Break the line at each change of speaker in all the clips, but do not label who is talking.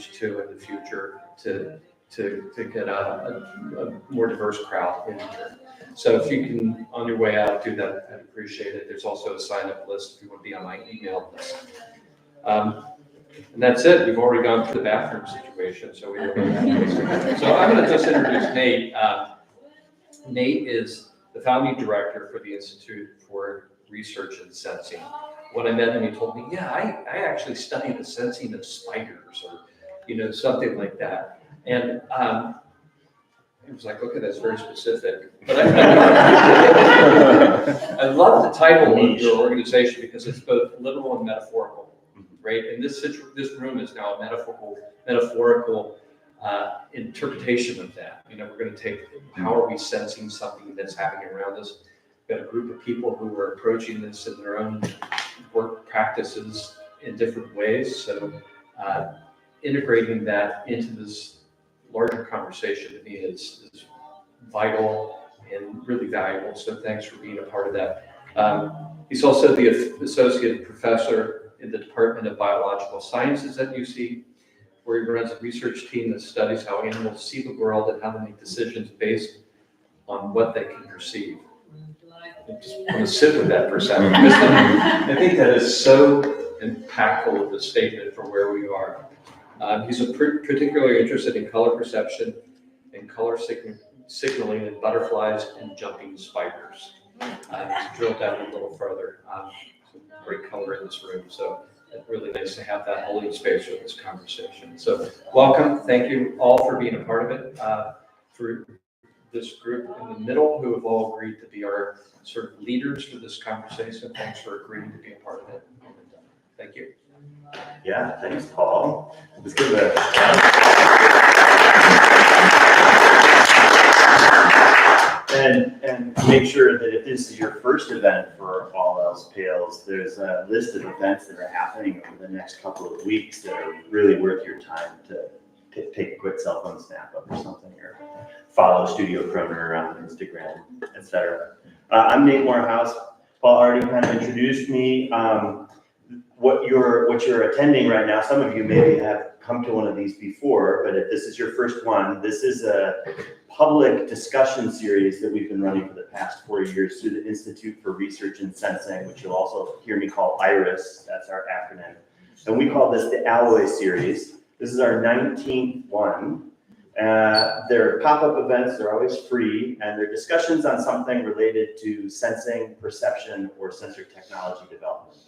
outreach to in the future to get a more diverse crowd in here. So if you can, on your way out, do that, I'd appreciate it. There's also a sign-up list if you want to be on my email list. And that's it. We've already gone through the bathroom situation, so we don't have So I'm going to just introduce Nate. Nate is the founding director for the Institute for Research in Sensing. When I met him, he told me, yeah, I actually study the sensing of spiders, or something like that. And it was like, okay, that's very specific. But I love the title of your organization because it's both literal and metaphorical, right? And this room is now a metaphorical interpretation of that. We're going to take how are we sensing something that's happening around us. We've got a group of people who are approaching this in their own work practices in different ways. So integrating that into this larger conversation to me is vital and really valuable. So thanks for being a part of that. He's also the associate professor in the Department of Biological Sciences at UC, where he runs a research team that studies how animals see the world and how to make decisions based on what they can perceive. I just want to sit with that for a second. I think that is so impactful of a statement for where we are. He's particularly interested in color perception and color signaling in butterflies and jumping spiders. He's drilled down a little further. Some great color in this room, so it's really nice to have that holding space for this conversation. So welcome. Thank you all for being a part of it. For this group in the middle who have all agreed to be our sort of leaders for this conversation, thanks for agreeing to be a part of it. Thank you.
Yeah, thanks, Paul. It's good to and make sure that if this is your first event for All Else Pales, there's a list of events that are happening over the next couple of weeks that are really worth your time to take a quick cell phone snap up or something, or follow Studio Kroner on Instagram, etc. I'm Nate Morehouse. Paul already kind of introduced me. What you're attending right now, some of you maybe have come to one of these before, but if this is your first one, this is a public discussion series that we've been running for the past 4 years through the Institute for Research in Sensing, which you'll also hear me call IRiS, that's our acronym. And we call this the Alloy series. This is our 19th one. They're pop-up events, they're always free, and they're discussions on something related to sensing, perception, or sensor technology development.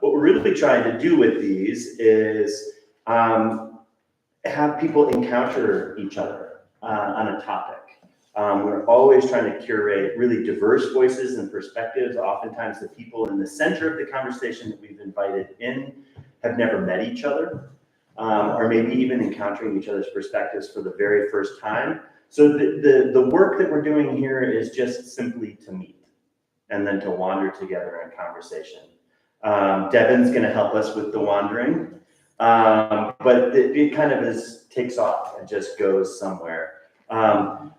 What we're really trying to do with these is have people encounter each other on a topic. We're always trying to curate really diverse voices and perspectives. Oftentimes the people in the center of the conversation that we've invited in have never met each other, or maybe even encountering each other's perspectives for the very first time. So the work that we're doing here is just simply to meet and then to wander together in conversation. Devan's going to help us with the wandering, but it kind of takes off and just goes somewhere.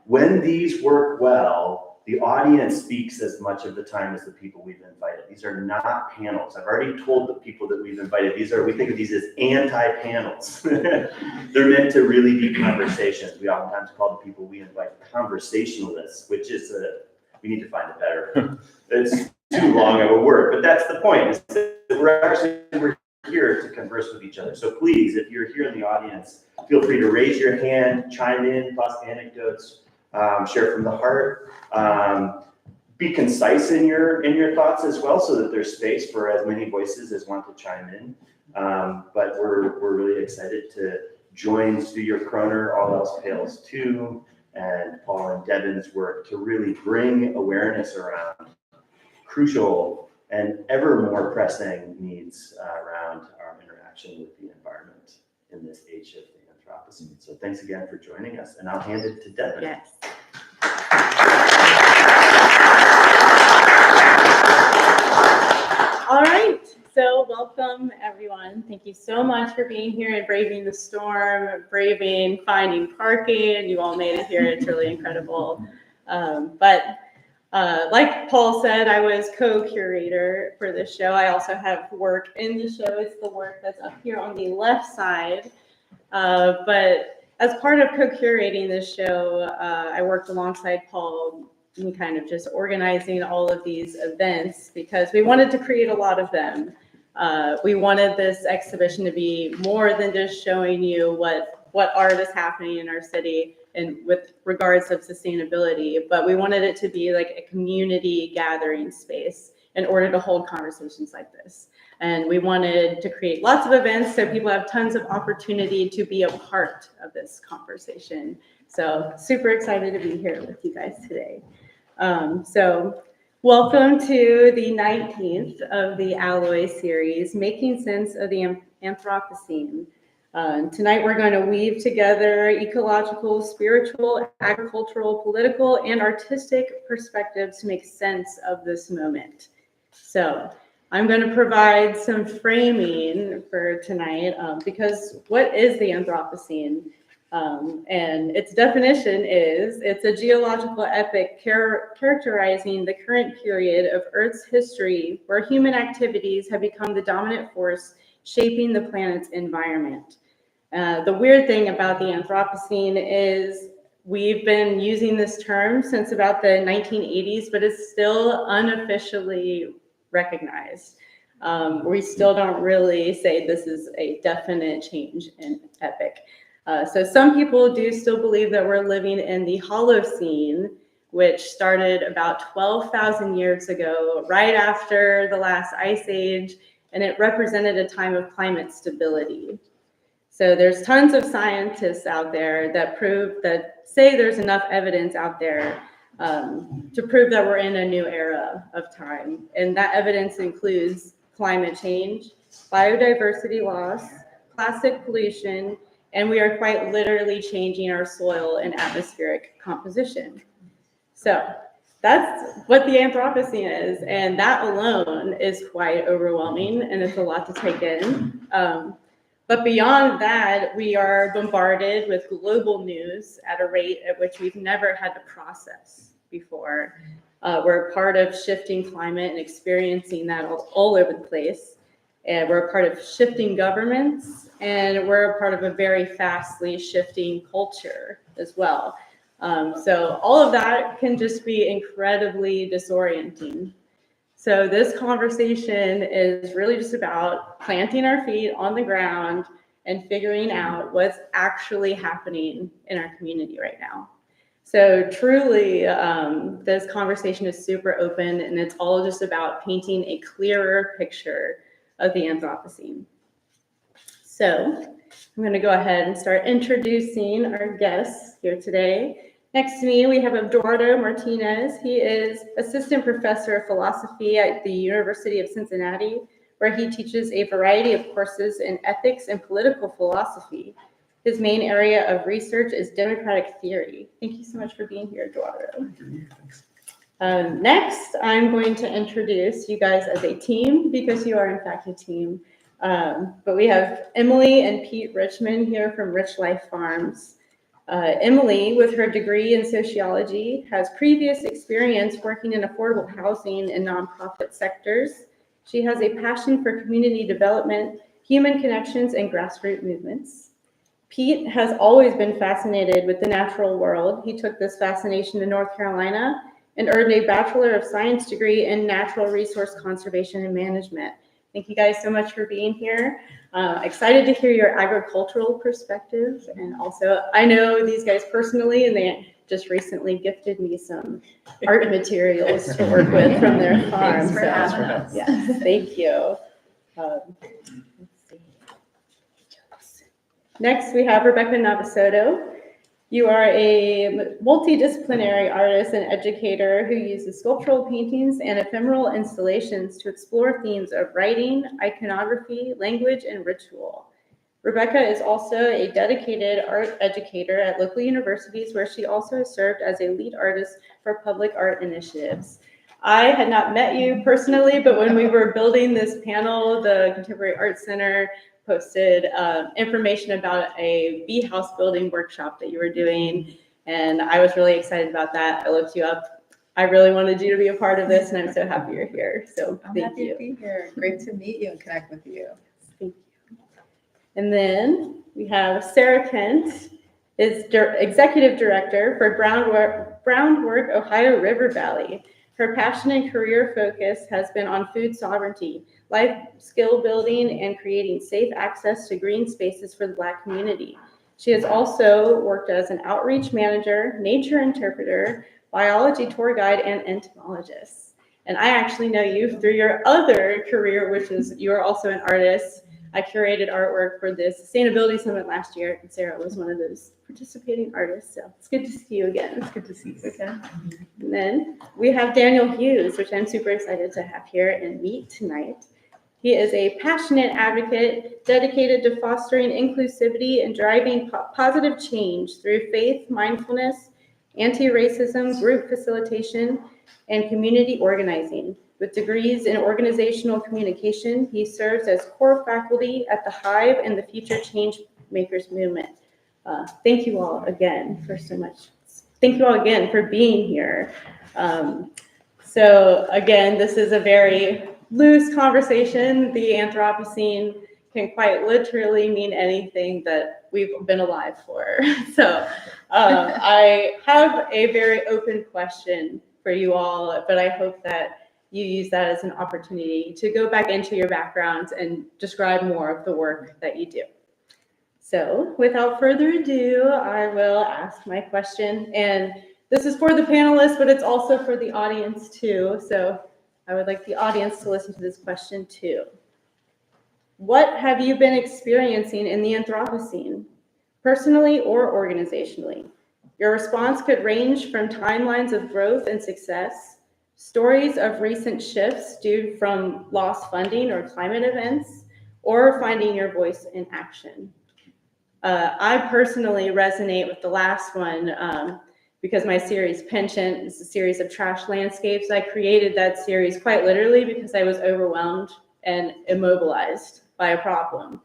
When these work well, the audience speaks as much of the time as the people we've invited. These are not panels. I've already told the people that we've invited, we think of these as anti-panels. They're meant to really be conversations. We oftentimes call the people we invite conversationalists, which is we need to find a better, it's too long of a word, but that's the point, is that we're here to converse with each other. So please, if you're here in the audience, feel free to raise your hand, chime in, toss anecdotes, share from the heart. Be concise in your thoughts as well, so that there's space for as many voices as want to chime in. But we're really excited to join Studio Kroner, All Else Pales 2, and Paul and Devan's work to really bring awareness around crucial and ever more pressing needs around our interaction with the environment in this age of the Anthropocene. So thanks again for joining us, and I'll hand it to Devan.
Yes. All right, so welcome everyone. Thank you so much for being here and braving the storm, finding parking. You all made it here, it's really incredible. But Like Paul said, I was co-curator for this show. I also have work in the show. It's the work that's up here on the left side. But as part of co-curating this show, I worked alongside Paul in kind of just organizing all of these events because we wanted to create a lot of them. We wanted this exhibition to be more than just showing you what art is happening in our city and with regards of sustainability, but we wanted it to be like a community gathering space in order to hold conversations like this. And we wanted to create lots of events so people have tons of opportunity to be a part of this conversation. So super excited to be here with you guys today. So welcome to the 19th of the Alloy series, Making Sense of the Anthropocene. Tonight we're going to weave together ecological, spiritual, agricultural, political, and artistic perspectives to make sense of this moment. So I'm going to provide some framing for tonight because what is the Anthropocene? And its definition is it's a geological epoch characterizing the current period of Earth's history where human activities have become the dominant force shaping the planet's environment. The weird thing about the Anthropocene is we've been using this term since about the 1980s, but it's still unofficially recognized. We still don't really say this is a definite change in epoch. So some people do still believe that we're living in the Holocene, which started about 12,000 years ago, right after the last ice age, and it represented a time of climate stability. So there's tons of scientists out there that say there's enough evidence out there to prove that we're in a new era of time. And that evidence includes climate change, biodiversity loss, plastic pollution, and we are quite literally changing our soil and atmospheric composition. So that's what the Anthropocene is, and that alone is quite overwhelming, and it's a lot to take in. But beyond that, we are bombarded with global news at a rate at which we've never had to process before. We're a part of shifting climate and experiencing that all over the place. And we're a part of shifting governments, and we're a part of a very fastly shifting culture as well. So all of that can just be incredibly disorienting. So this conversation is really just about planting our feet on the ground and figuring out what's actually happening in our community right now. So truly, this conversation is super open, and it's all just about painting a clearer picture of the Anthropocene. So I'm going to go ahead and start introducing our guests here today. Next to me, we have Eduardo Martinez. He is assistant professor of philosophy at the University of Cincinnati, where he teaches a variety of courses in ethics and political philosophy. His main area of research is democratic theory. Thank you so much for being here, Eduardo. Next, I'm going to introduce you guys as a team because you are in fact a team. But we have Emily and Pete Richmond here from Rich Life Farms. Emily, with her degree in sociology, has previous experience working in affordable housing and nonprofit sectors. She has a passion for community development, human connections, and grassroots movements. Pete has always been fascinated with the natural world. He took this fascination to North Carolina and earned a Bachelor of Science degree in Natural Resource Conservation and Management. Thank you guys so much for being here. Excited to hear your agricultural perspective. And also, I know these guys personally, and they just recently gifted me some art materials to work with from their farm.
Thanks for having us.
Yes, thank you. Let's see. Next, we have Rebecca Navasotto. You are a multidisciplinary artist and educator who uses sculptural paintings and ephemeral installations to explore themes of writing, iconography, language, and ritual. Rebecca is also a dedicated art educator at local universities, where she also has served as a lead artist for public art initiatives. I had not met you personally, but when we were building this panel, the Contemporary Art Center posted information about a bee house building workshop that you were doing, and I was really excited about that. I looked you up. I really wanted you to be a part of this, and I'm so happy you're here. So
I'm
thank
happy
you.
to be here. Great to meet you and connect with you.
Thank you. And then we have Sarah Kent, is Executive Director for Groundwork Ohio River Valley. Her passion and career focus has been on food sovereignty, life skill building, and creating safe access to green spaces for the Black community. She has also worked as an outreach manager, nature interpreter, biology tour guide, and entomologist. And I actually know you through your other career, which is you're also an artist. I curated artwork for the Sustainability Summit last year, and Sarah was one of those participating artists. So it's good to see you again.
It's good to see you again.
And then we have Daniel Hughes, which I'm super excited to have here and meet tonight. He is a passionate advocate dedicated to fostering inclusivity and driving positive change through faith, mindfulness, anti-racism, group facilitation, and community organizing. With degrees in organizational communication, he serves as core faculty at the Hive and the Future Change Makers movement. Thank you all again for so much. Thank you all again for being here. So again, this is a very loose conversation. The Anthropocene can quite literally mean anything that we've been alive for. So I have a very open question for you all, but I hope that you use that as an opportunity to go back into your backgrounds and describe more of the work that you do. So without further ado, I will ask my question. And this is for the panelists, but it's also for the audience too. So I would like the audience to listen to this question too. What have you been experiencing in the Anthropocene, personally or organizationally? Your response could range from timelines of growth and success, stories of recent shifts due from lost funding or climate events, or finding your voice in action. I personally resonate with the last one because my series Penchant is a series of trash landscapes. I created that series quite literally because I was overwhelmed and immobilized by a problem.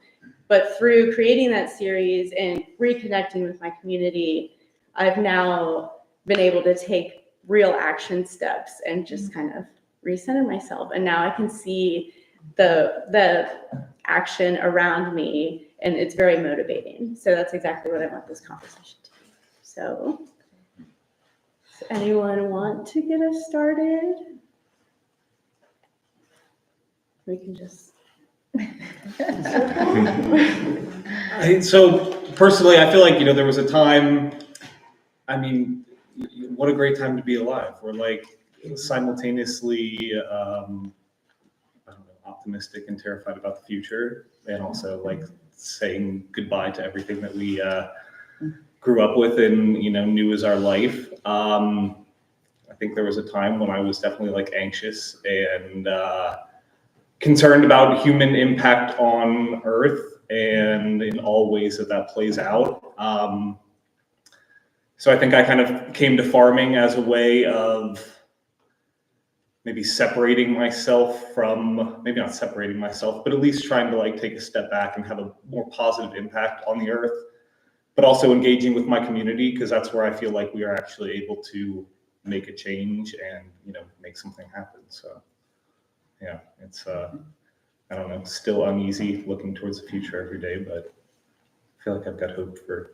But through creating that series and reconnecting with my community, I've now been able to take real action steps and just kind of recenter myself. And now I can see the action around me, and it's very motivating. So that's exactly what I want this conversation to be. So does anyone want to get us started? We can just.
So personally, I feel like, there was a time, what a great time to be alive. We're like simultaneously, optimistic and terrified about the future, and also like saying goodbye to everything that we grew up with and, knew as our life. I think there was a time when I was definitely like anxious and concerned about human impact on Earth and in all ways that plays out. So I think I kind of came to farming as a way of maybe separating myself from, maybe not separating myself, but at least trying to like take a step back and have a more positive impact on the Earth, but also engaging with my community, because that's where I feel like we are actually able to make a change and, make something happen. So yeah, it's, I don't know, still uneasy looking towards the future every day, but I feel like I've got hope for,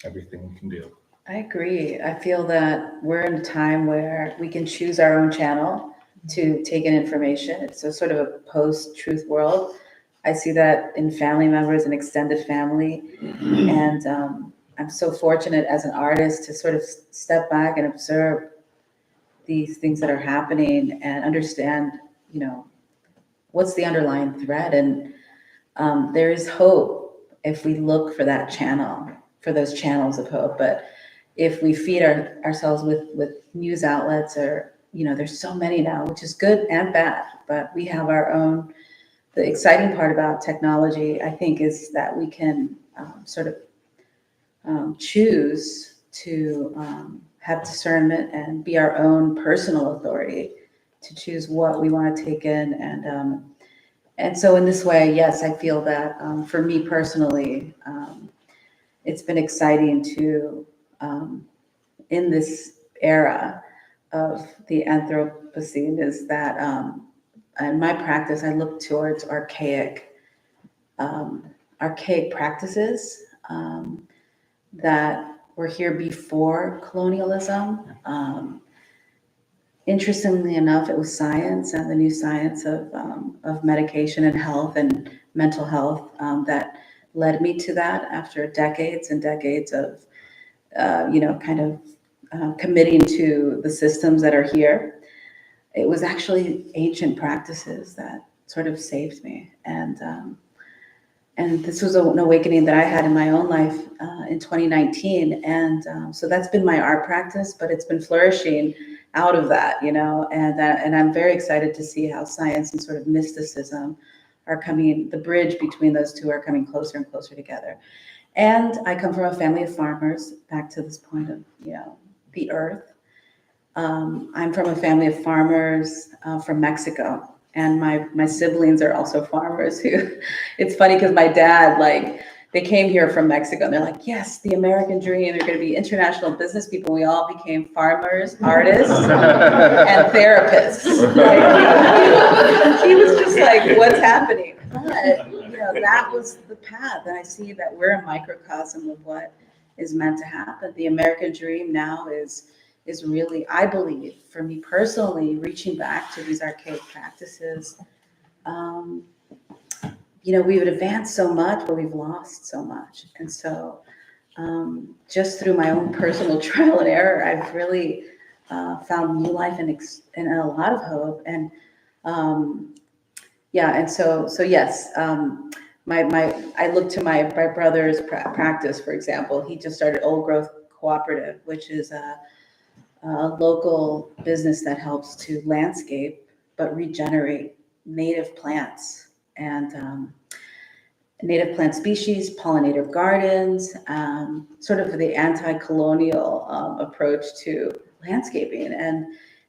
everything we can do.
I agree. I feel that we're in a time where we can choose our own channel to take in information. It's a sort of a post-truth world. I see that in family members and extended family. And I'm so fortunate as an artist to sort of step back and observe these things that are happening and understand, what's the underlying thread. And there is hope if we look for that channel, for those channels of hope. But if we feed ourselves with news outlets or, there's so many now, which is good and bad, but we have our own. The exciting part about technology, I think, is that we can sort of choose to have discernment and be our own personal authority to choose what we want to take in. And so in this way, yes, I feel that for me personally, it's been exciting to, in this era, of the Anthropocene is that in my practice, I look towards archaic practices that were here before colonialism. Interestingly enough, it was science and the new science of medication and health and mental health that led me to that after decades and decades of, committing to the systems that are here. It was actually ancient practices that sort of saved me. And this was an awakening that I had in my own life in 2019. And so that's been my art practice, but it's been flourishing out of that, and I'm very excited to see how science and sort of mysticism are coming, the bridge between those two are coming closer and closer together. And I come from a family of farmers, back to this point of, the earth. I'm from a family of farmers from Mexico, and my siblings are also farmers who, it's funny because my dad, they came here from Mexico and they're like, yes, the American dream, they're going to be international business people. We all became farmers, artists, and therapists. He was just like, what's happening? But, that was the path. And I see that we're a microcosm of what is meant to happen. The American dream now is really, I believe, for me personally, reaching back to these archaic practices. We've advanced so much, but we've lost so much. And so just through my own personal trial and error, I've really found new life and a lot of hope. And so yes, I look to my brother's practice, for example. He just started Old Growth Cooperative, which is a local business that helps to landscape but regenerate native plants and native plant species, pollinator gardens, sort of the anti-colonial approach to landscaping. And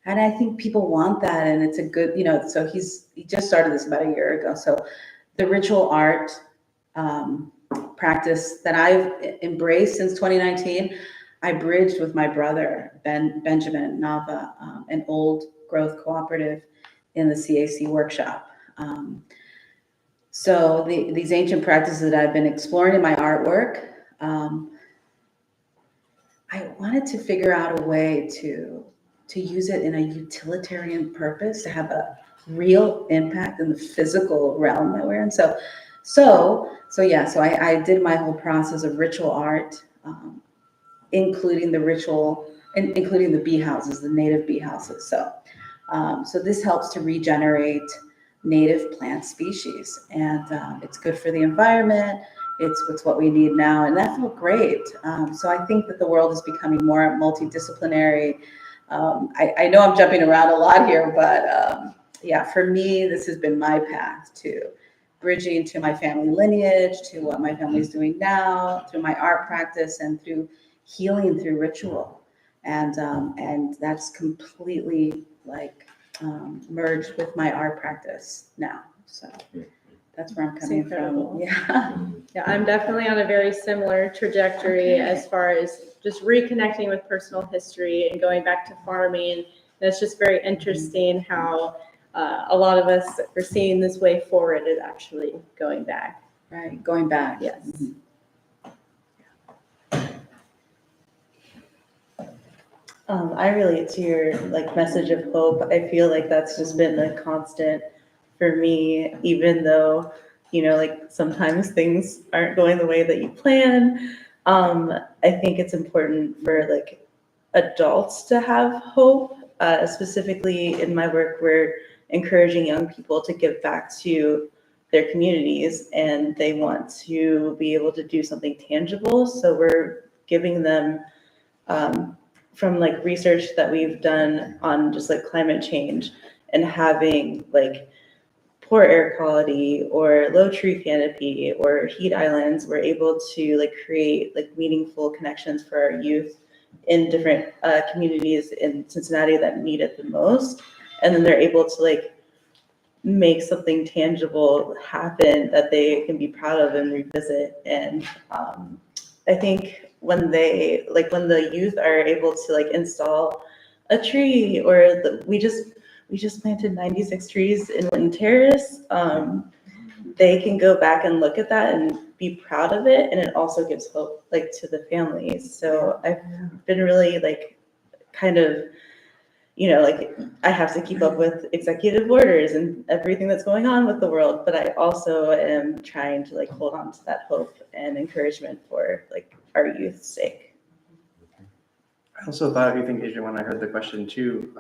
I think people want that, and it's a good, so he just started this about a year ago. So the ritual art practice that I've embraced since 2019, I bridged with my brother, Benjamin Nava, an Old Growth Cooperative in the CAC workshop. So these ancient practices that I've been exploring in my artwork, I wanted to figure out a way to use it in a utilitarian purpose, to have a real impact in the physical realm that we're in. So I did my whole process of ritual art, including the ritual, including the bee houses, the native bee houses. So this helps to regenerate native plant species, and it's good for the environment. It's what we need now, and that felt great. So I think that the world is becoming more multidisciplinary. I know I'm jumping around a lot here, but for me, this has been my path to bridging to my family lineage, to what my family is doing now, through my art practice, and through healing through ritual, and that's completely merged with my art practice now. So that's where I'm coming from.
Yeah, I'm definitely on a very similar trajectory as far as just reconnecting with personal history and going back to farming. And it's just very interesting how a lot of us are seeing this way forward is actually going back.
Right, going back.
Yes.
Mm-hmm.
I relate to your message of hope. I feel like that's just been a constant for me, even though, sometimes things aren't going the way that you plan. I think it's important for adults to have hope. Specifically in my work, we're encouraging young people to give back to their communities, and they want to be able to do something tangible. So we're giving them, from research that we've done on just climate change and having poor air quality or low tree canopy or heat islands, we're able to create meaningful connections for our youth in different communities in Cincinnati that need it the most. And then they're able to make something tangible happen that they can be proud of and revisit. And I think when they when the youth are able to install a tree, or we just planted 96 trees in Linton Terrace. They can go back and look at that and be proud of it, and it also gives hope, like, to the families. So I've been really, like, kind of, like, I have to keep up with executive orders and everything that's going on with the world, but I also am trying to, like, hold on to that hope and encouragement for, like, our youth's sake.
I also thought of you, think, Adrian, when I heard the question too.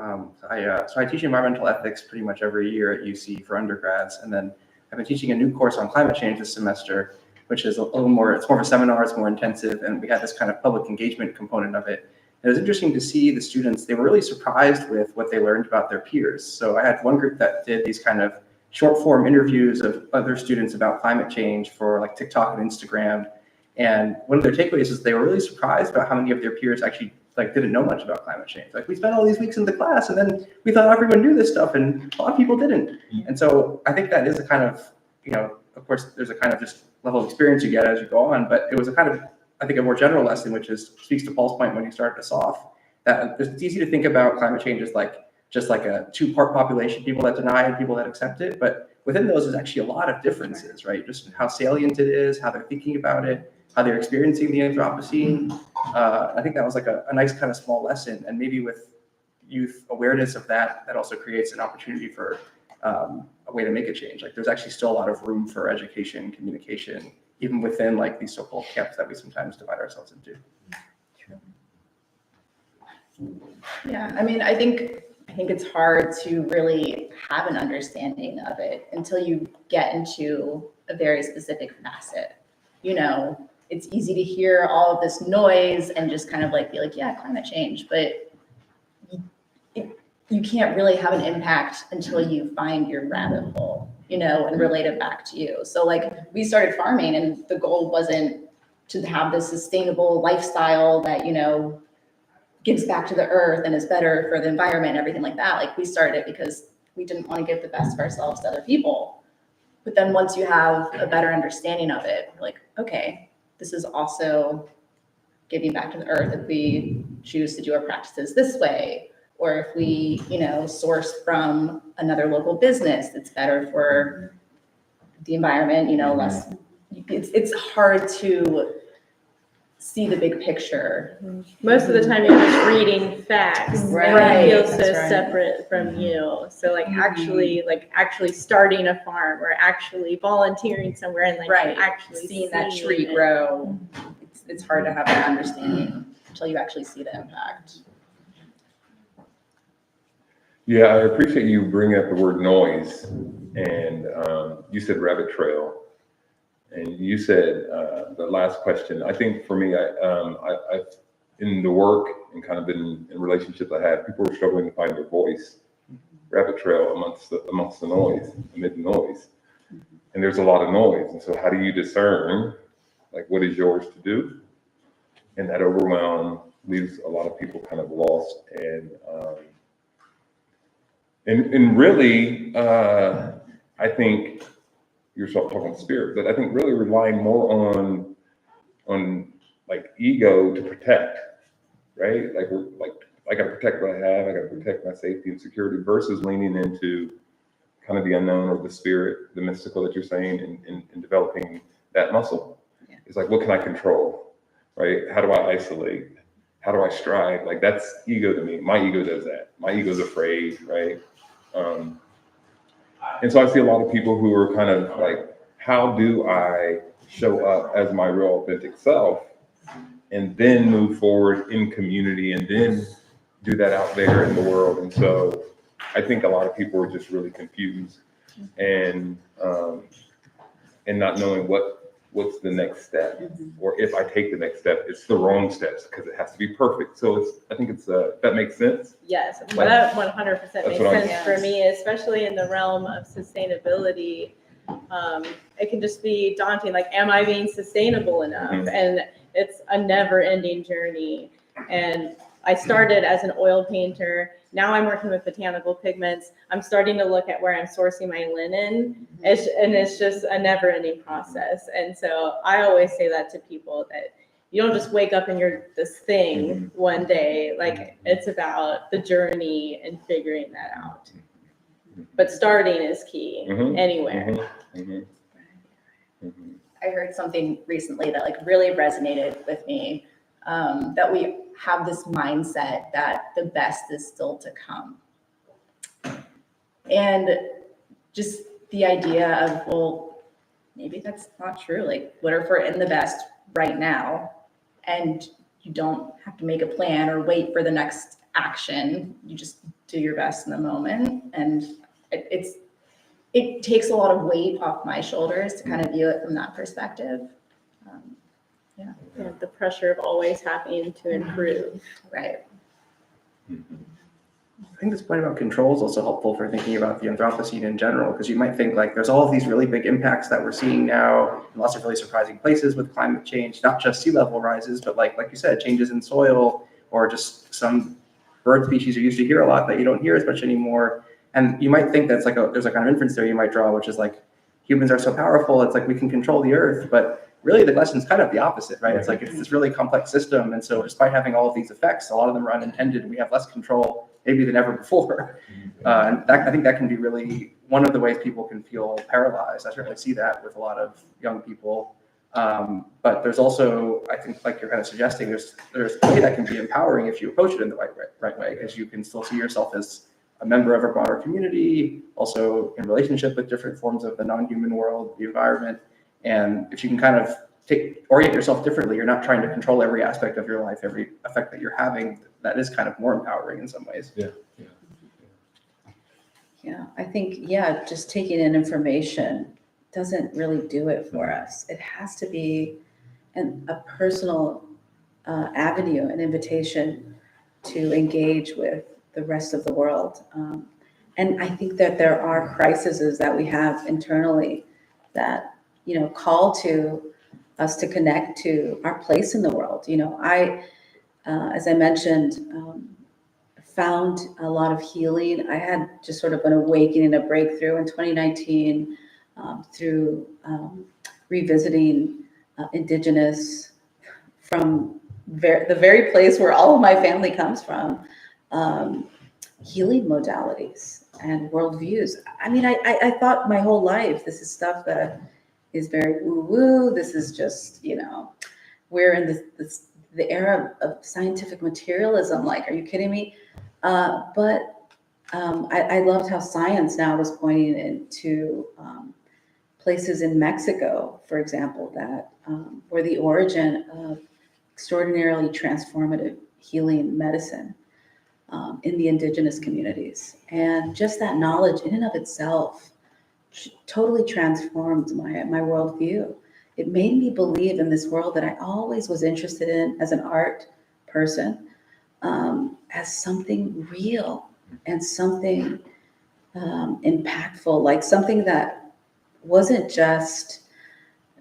I teach environmental ethics pretty much every year at UC for undergrads, and then I've been teaching a new course on climate change this semester, which is a little more, it's more of a seminar, it's more intensive, and we had this kind of public engagement component of it. It was interesting to see the students, they were really surprised with what they learned about their peers. So I had one group that did these kind of short form interviews of other students about climate change for like TikTok and Instagram. And one of their takeaways is they were really surprised about how many of their peers actually like didn't know much about climate change. Like, we spent all these weeks in the class and then we thought everyone knew this stuff, and a lot of people didn't. And so I think that is a kind of, of course, there's a kind of just level of experience you get as you go on, but it was a kind of, I think, a more general lesson, which speaks to Paul's point when he started us off, that it's easy to think about climate change as just like a two-part population, people that deny and people that accept it. But within those is actually a lot of differences, right? Just how salient it is, how they're thinking about it, how they're experiencing the Anthropocene. I think that was like a nice kind of small lesson. And maybe with youth awareness of that, that also creates an opportunity for a way to make a change. Like, there's actually still a lot of room for education, communication, even within like these so-called camps that we sometimes divide ourselves into.
Yeah, I mean, I think it's hard to really have an understanding of it until you get into a very specific facet. It's easy to hear all of this noise and just kind of like be like, yeah, climate change, but you can't really have an impact until you find your rabbit hole, and relate it back to you. So like, we started farming and the goal wasn't to have this sustainable lifestyle that, gives back to the earth and is better for the environment and everything like that. Like, we started it because we didn't want to give the best of ourselves to other people. But then once you have a better understanding of it, like, okay, this is also giving back to the earth if we choose to do our practices this way, or if we, source from another local business that's better for the environment, less. It's hard to see the big picture.
Most of the time you're just reading facts,
Right.
and it feels so
That's right.
separate from you. So like actually starting a farm or actually volunteering somewhere and like
Right.
actually
Seeing that tree
it.
grow, it's hard to have that understanding until you actually see the impact.
Yeah, I appreciate you bringing up the word noise, and you said rabbit trail, and you said the last question. I think for me, I've in the work and kind of in relationships I had, people were struggling to find their voice. Rabbit trail amongst the noise, amid the noise, and there's a lot of noise. And so, how do you discern, like, what is yours to do? And that overwhelm leaves a lot of people kind of lost and really, I think you're talking spirit, but I think really relying more on like ego to protect, right? Like I got to protect what I have, I got to protect my safety and security, versus leaning into kind of the unknown or the spirit, the mystical that you're saying, and developing that muscle.
Yeah.
It's like, what can I control, right? How do I isolate? How do I strive? Like, that's ego to me. My ego does that. My ego's afraid, right? And so I see a lot of people who are kind of like, how do I show up as my real authentic self and then move forward in community and then do that out there in the world? And so I think a lot of people are just really confused and not knowing what's the next step, or if I take the next step, it's the wrong steps because it has to be perfect. So I think that makes sense.
Yes, well, that 100% makes
what
sense for me, especially in the realm of sustainability. It can just be daunting. Like, am I being sustainable enough?
Mhm.
And it's a never-ending journey. And I started as an oil painter. Now I'm working with botanical pigments. I'm starting to look at where I'm sourcing my linen. It's just a never-ending process. And so I always say that to people, that you don't just wake up and you're this thing one day. Like it's about the journey and figuring that out. But starting is key anywhere.
I heard something recently that like really resonated with me, that we have this mindset that the best is still to come. And just the idea of, well, maybe that's not true. Like, what if we're in the best right now and you don't have to make a plan or wait for the next action. You just do your best in the moment. And it takes a lot of weight off my shoulders to kind of view it from that perspective.
Yeah, the pressure of always having to improve.
Right.
I think this point about control is also helpful for thinking about the Anthropocene in general, because you might think like there's all of these really big impacts that we're seeing now in lots of really surprising places with climate change, not just sea level rises, but like you said, changes in soil, or just some bird species you used to hear a lot that you don't hear as much anymore. And you might think that's like there's a kind of inference there you might draw, which is like humans are so powerful, it's like we can control the earth, but really the lesson's kind of the opposite, right? It's like it's this really complex system, and so despite having all of these effects, a lot of them are unintended, and we have less control maybe than ever before. And I think that can be really one of the ways people can feel paralyzed. I certainly see that with a lot of young people. But there's also, I think, like you're kind of suggesting, there's a way that can be empowering if you approach it in the right way, because you can still see yourself as a member of a broader community, also in relationship with different forms of the non-human world, the environment. And if you can kind of orient yourself differently, you're not trying to control every aspect of your life, every effect that you're having. That is kind of more empowering in some ways.
Yeah, I think, just taking in information doesn't really do it for us. It has to be a personal avenue, an invitation to engage with the rest of the world. And I think that there are crises that we have internally that, call to us to connect to our place in the world. As I mentioned, found a lot of healing. I had just sort of an awakening, a breakthrough in 2019 through revisiting Indigenous from the very place where all of my family comes from, healing modalities and worldviews. I mean, I thought my whole life, this is stuff that is very woo-woo. This is just, we're in the era of scientific materialism. Like, are you kidding me? But I loved how science now was pointing into places in Mexico, for example, that were the origin of extraordinarily transformative healing medicine in the indigenous communities. And just that knowledge in and of itself totally transformed my worldview. It made me believe in this world that I always was interested in as an art person, as something real and something impactful, like something that wasn't just,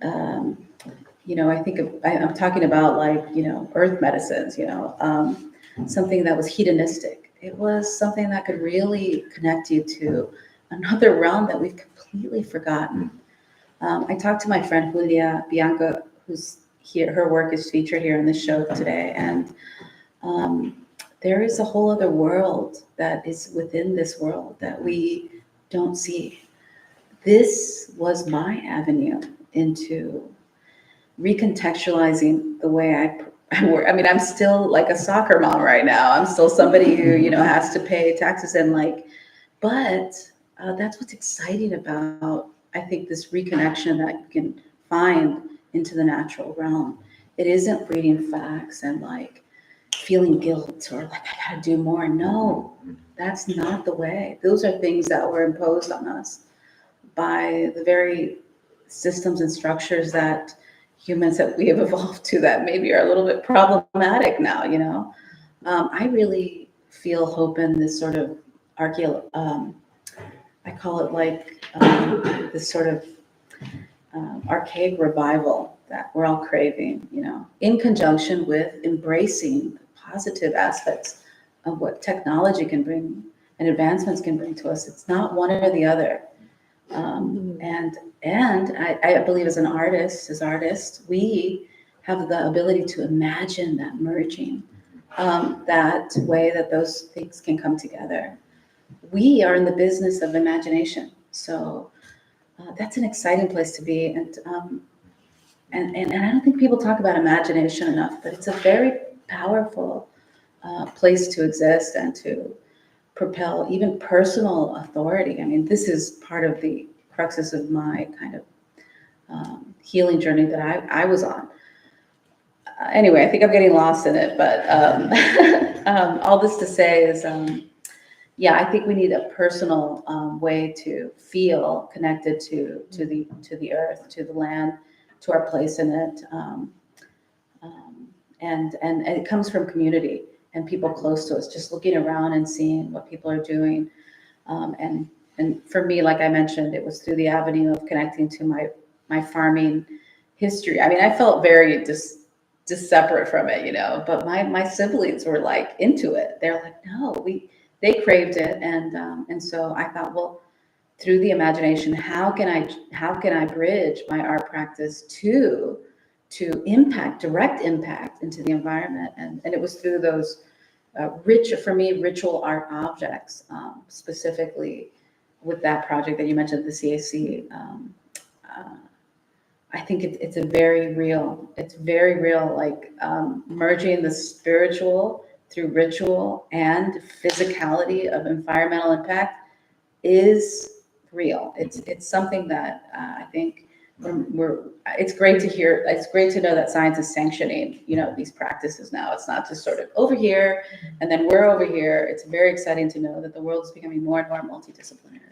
I think I'm talking about like, earth medicines, something that was hedonistic. It was something that could really connect you to another realm that we've completely forgotten. I talked to my friend Julia Bianca, who's here. Her work is featured here in the show today. And there is a whole other world that is within this world that we don't see. This was my avenue into recontextualizing the way I work. I mean, I'm still like a soccer mom right now. I'm still somebody who, has to pay taxes and but that's what's exciting about, I think, this reconnection that you can find into the natural realm. It isn't reading facts and feeling guilt or I gotta do more. No, that's not the way. Those are things that were imposed on us by the very systems and structures that humans that we have evolved to that maybe are a little bit problematic now, I really feel hope in this sort of I call it this sort of archaic revival that we're all craving, in conjunction with embracing the positive aspects of what technology can bring and advancements can bring to us. It's not one or the other. And I believe as artists, we have the ability to imagine that merging, that way that those things can come together. We are in the business of imagination, so that's an exciting place to be. And I don't think people talk about imagination enough, but it's a very powerful place to exist and to propel even personal authority. I mean, this is part of the cruxus of my kind of healing journey that I was on. Anyway, I think I'm getting lost in it, but all this to say is, yeah, I think we need a personal way to feel connected to the earth, to the land, to our place in it, and it comes from community and people close to us, just looking around and seeing what people are doing, and for me, like I mentioned, it was through the avenue of connecting to my farming history. I mean, I felt very just separate from it, you know, but my siblings were like into it. They're like, no, they craved it. And so I thought, well, through the imagination, how can I bridge my art practice to direct impact into the environment? And it was through those ritual art objects, specifically with that project that you mentioned, the CAC. I think it's very real, like merging the spiritual through ritual and physicality of environmental impact is real. It's something that I think it's great to hear. It's great to know that science is sanctioning, you know, these practices now. It's not just sort of over here and then we're over here. It's very exciting to know that the world is becoming more and more multidisciplinary.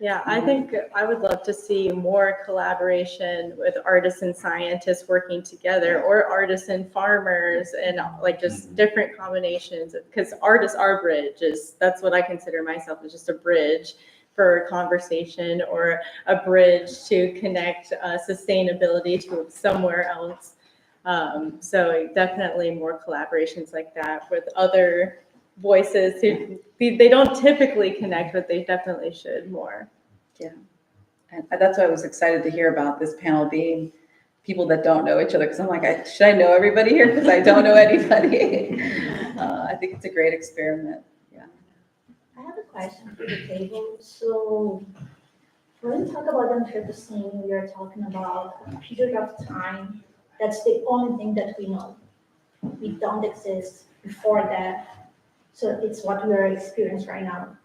Yeah, I think I would love to see more collaboration with artists and scientists working together, or artists and farmers, and like just different combinations. Because artists are bridges. That's what I consider myself, as just a bridge for conversation, or a bridge to connect sustainability to somewhere else. So definitely more collaborations like that with other voices who they don't typically connect, but they definitely should more.
Yeah, and that's why I was excited to hear about this panel being people that don't know each other, because I'm like, should I know everybody here? Because I don't know anybody. I think it's a great experiment. Yeah.
I have a question for the table. So when we talk about Anthropocene, we are talking about a period of time that's the only thing that we know. We don't exist before that. So it's what we are experiencing right now.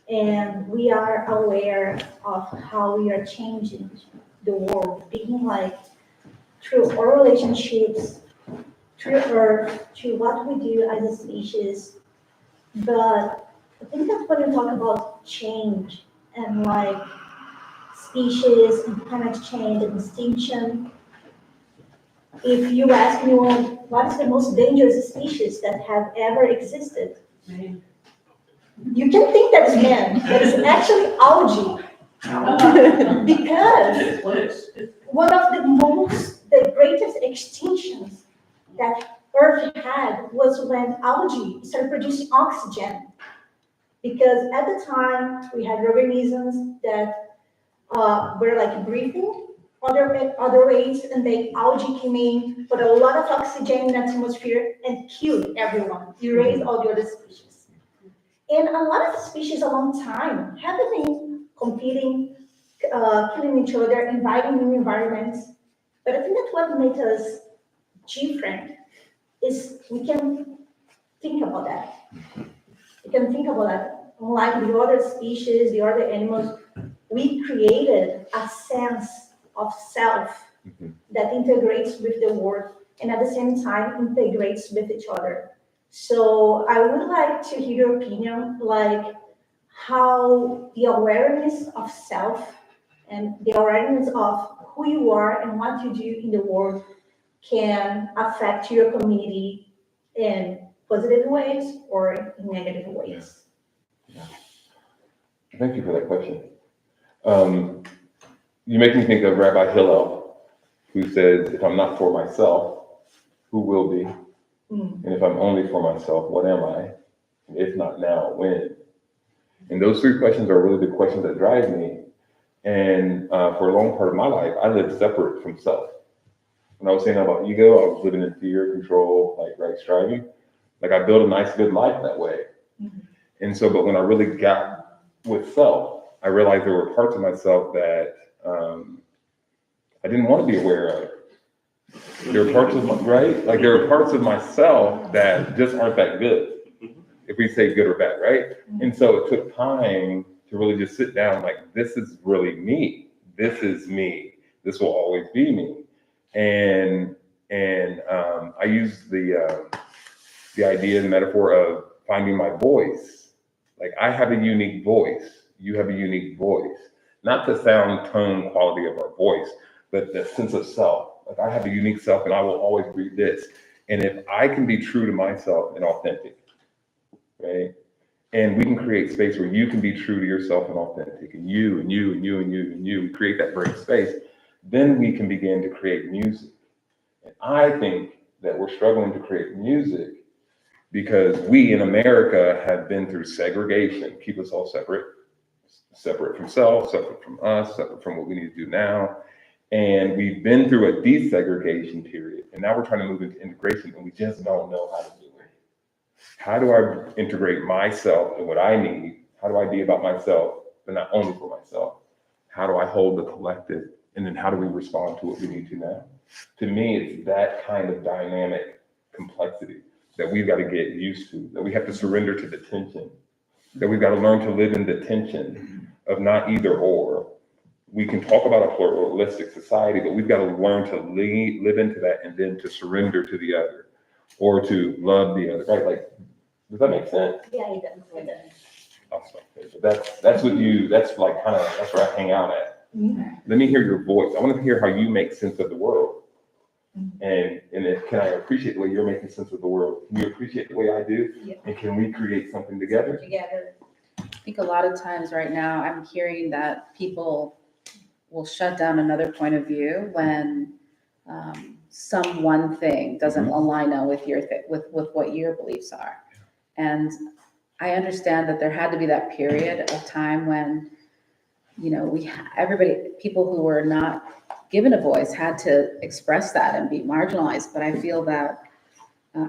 And we are aware of how we are changing the world, being like through our relationships, through Earth, through what we do as a species. But I think that when we talk about change and like species and climate change and extinction, if you ask me what is the most dangerous species that have ever existed, you can think that is man, but it's actually algae. Because one of the greatest extinctions that Earth had was when algae started producing oxygen. Because at the time, we had organisms that were like breathing other ways, and the algae came in, put a lot of oxygen in the atmosphere, and killed everyone, erased all the other species. And a lot of species a long time have been competing, killing each other, inviting new environments. But I think that what makes us different is we can think about that. We can think about that. Unlike the other species, the other animals, we created a sense of self that integrates with the world and at the same time integrates with each other. So I would like to hear your opinion, like how the awareness of self and the awareness of who you are and what you do in the world can affect your community in positive ways or in negative ways.
Thank you for that question. You make me think of Rabbi Hillel, who says, if I'm not for myself, who will be? And if I'm only for myself, what am I? And if not now, when? And those three questions are really the questions that drive me. And for a long part of my life, I lived separate from self, when I was saying about ego, I was living in fear, control, like, right, striving. Like, I built a nice, good life that way. And so, but when I really got with self, I realized there were parts of myself that I didn't want to be aware of. There are parts of my, right? Like, there are parts of myself that just aren't that good, if we say good or bad, right? And so it took time to really just sit down, like, this is really me. This is me. This will always be me. And I use the idea, the metaphor of finding my voice. Like, I have a unique voice. You have a unique voice. Not the sound, tone, quality of our voice, but the sense of self. Like, I have a unique self and I will always be this. And if I can be true to myself and authentic, right? And we can create space where you can be true to yourself and authentic, and you, and you, and you, and you, and you, we create that break space, then we can begin to create music. And I think that we're struggling to create music because we in America have been through segregation, keep us all separate from self, separate from us, separate from what we need to do now. And we've been through a desegregation period, and now we're trying to move into integration, and we just don't know how to do it. How do I integrate myself and what I need? How do I be about myself, but not only for myself? How do I hold the collective? And then how do we respond to what we need to now? To me, it's that kind of dynamic complexity that we've got to get used to, that we have to surrender to the tension, that we've got to learn to live in the tension of not either or. We can talk about a pluralistic society, but we've got to learn to live into that and then to surrender to the other or to love the other, right? Like, does that make sense?
Yeah, it does, it does.
Awesome. That's what you, that's like kind of, that's where I hang out at. Let me hear your voice. I want to hear how you make sense of the world. And if, can I appreciate the way you're making sense of the world? Can you appreciate the way I do?
Yeah.
And can we create something together?
Together. I think a lot of times right now, I'm hearing that people will shut down another point of view when some one thing doesn't align now with your with what your beliefs are. And I understand that there had to be that period of time when, you know, people who were not given a voice had to express that and be marginalized. But I feel that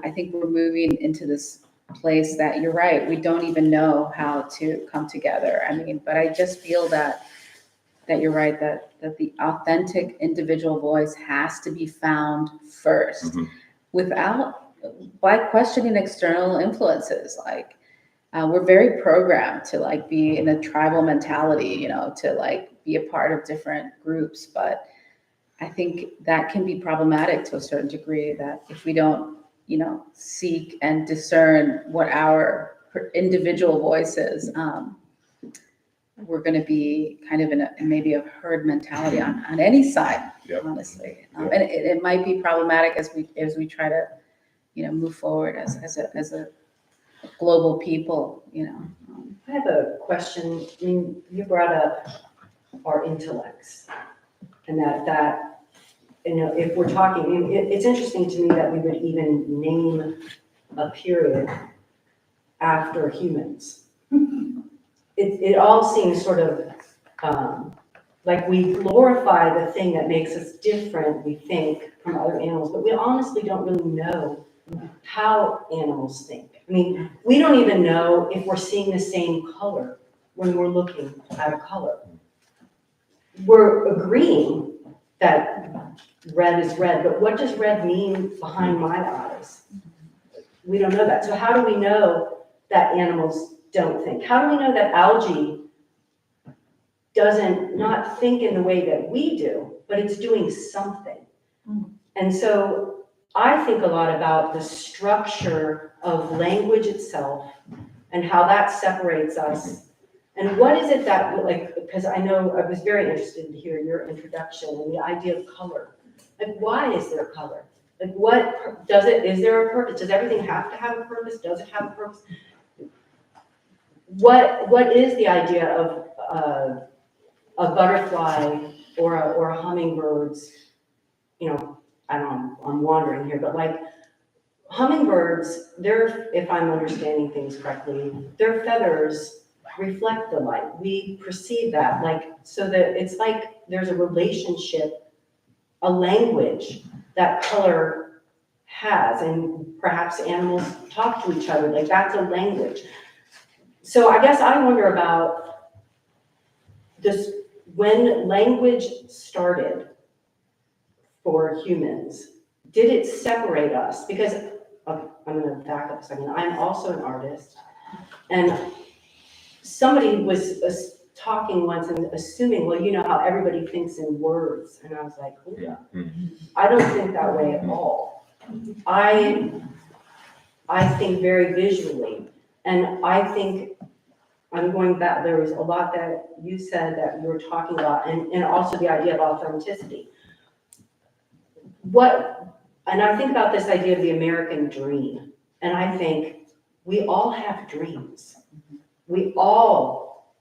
I think we're moving into this place that you're right, we don't even know how to come together. I mean, but I just feel that you're right, that the authentic individual voice has to be found first by questioning external influences. Like, we're very programmed to like be in a tribal mentality, you know, to like be a part of different groups. But I think that can be problematic to a certain degree, that if we don't, you know, seek and discern what our individual voice is, we're going to be kind of in maybe a herd mentality on any side, honestly. And it might be problematic as we try to, you know, move forward as a global people, you know.
I have a question. I mean, you brought up our intellects, and that you know, if we're talking, I mean, it's interesting to me that we would even name a period after humans. It all seems sort of like we glorify the thing that makes us different, we think, from other animals, but we honestly don't really know how animals think. I mean, we don't even know if we're seeing the same color when we're looking at a color. We're agreeing that red is red, but what does red mean behind my eyes? We don't know that. So how do we know that animals don't think? How do we know that algae doesn't not think in the way that we do, but it's doing something? And so I think a lot about the structure of language itself and how that separates us. And what is it that, like, because I know I was very interested to hear your introduction and the idea of color. Like, why is there color? Like, what does it, is there a purpose? Does everything have to have a purpose? Does it have a purpose? What is the idea of a butterfly or a hummingbird's, you know, I don't know, I'm wandering here, but like hummingbirds, if I'm understanding things correctly, their feathers reflect the light. We perceive that, like, so that it's like there's a relationship, a language that color has, and perhaps animals talk to each other, like that's a language. So I guess I wonder about this, when language started for humans, did it separate us? Because I'm gonna back up a second. I'm also an artist, and somebody was talking once and assuming, well, you know how everybody thinks in words, and I was like, oh yeah, I don't think that way at all. I think very visually, and I think I'm going back. There was a lot that you said that you were talking about, and also the idea of authenticity. And I think about this idea of the American dream, and I think we all have dreams. We all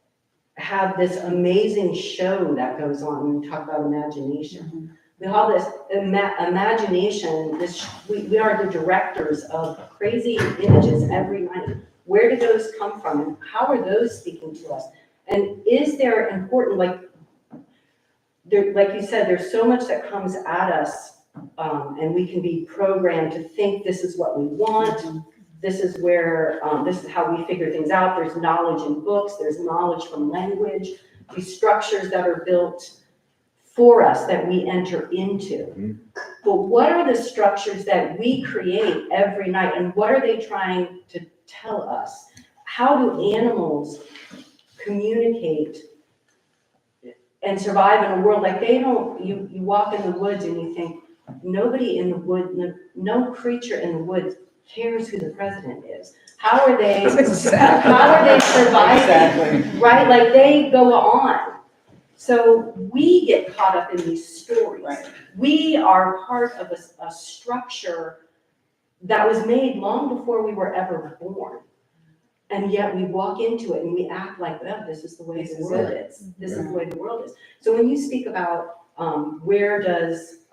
have this amazing show that goes on when we talk about imagination. We have this imagination, we are the directors of crazy images every night. Where do those come from, and how are those speaking to us? And is there important, like you said, there's so much that comes at us, and we can be programmed to think this is what we want. This is where, this is how we figure things out. There's knowledge in books, there's knowledge from language, these structures that are built for us that we enter into. But what are the structures that we create every night, and what are they trying to tell us? How do animals communicate and survive in a world like they don't? You walk in the woods and you think, nobody in the wood, no creature in the woods cares who the president is. How are they, how are they surviving?
Exactly.
Right, like they go on. So we get caught up in these stories.
Right.
We are part of a structure that was made long before we were ever born. And yet we walk into it and we act like, oh, this is the way the world is. This is the way the world is. So when you speak about where does,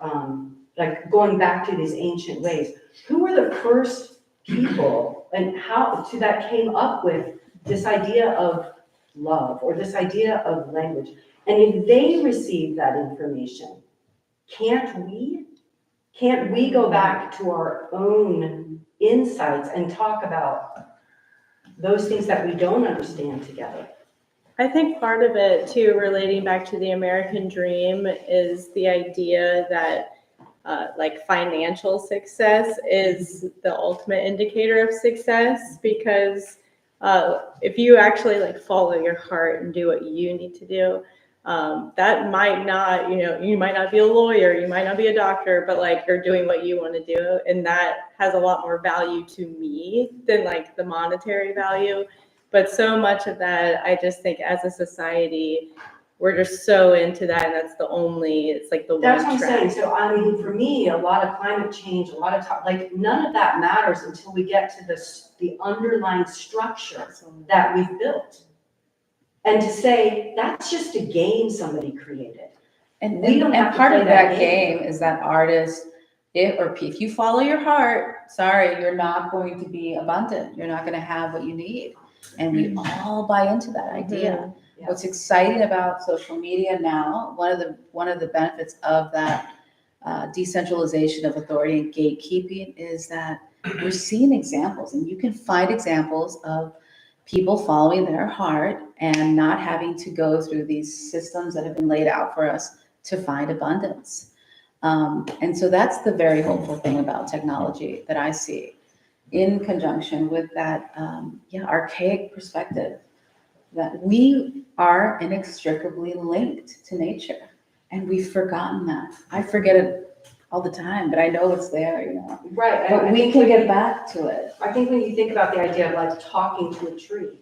like going back to these ancient ways, who were the first people and how that came up with this idea of love or this idea of language? And if they receive that information, can't we go back to our own insights and talk about those things that we don't understand together?
I think part of it too, relating back to the American dream, is the idea that like financial success is the ultimate indicator of success, because if you actually like follow your heart and do what you need to do, that might not, you might not be a lawyer, you might not be a doctor, but like you're doing what you want to do, and that has a lot more value to me than like the monetary value. But so much of that, I just think as a society, we're just so into that, and that's the only, it's like the
That's
one
what I'm
track.
saying. So I mean, for me, a lot of climate change, a lot of like none of that matters until we get to the underlying structure that we've built. And to say that's just a game somebody created.
And
We don't have to
part
play
of
that
that game is that artists, if you follow your heart, sorry, you're not going to be abundant. You're not going to have what you need. And we all buy into that idea.
Yeah.
What's exciting about social media now, one of the benefits of that decentralization of authority and gatekeeping is that we're seeing examples, and you can find examples of people following their heart and not having to go through these systems that have been laid out for us to find abundance. And so that's the very hopeful thing about technology that I see, in conjunction with that archaic perspective that we are inextricably linked to nature, and we've forgotten that. I forget it all the time, but I know it's there,
Right.
But we can get back to it.
I think when you think about the idea of like talking to a tree,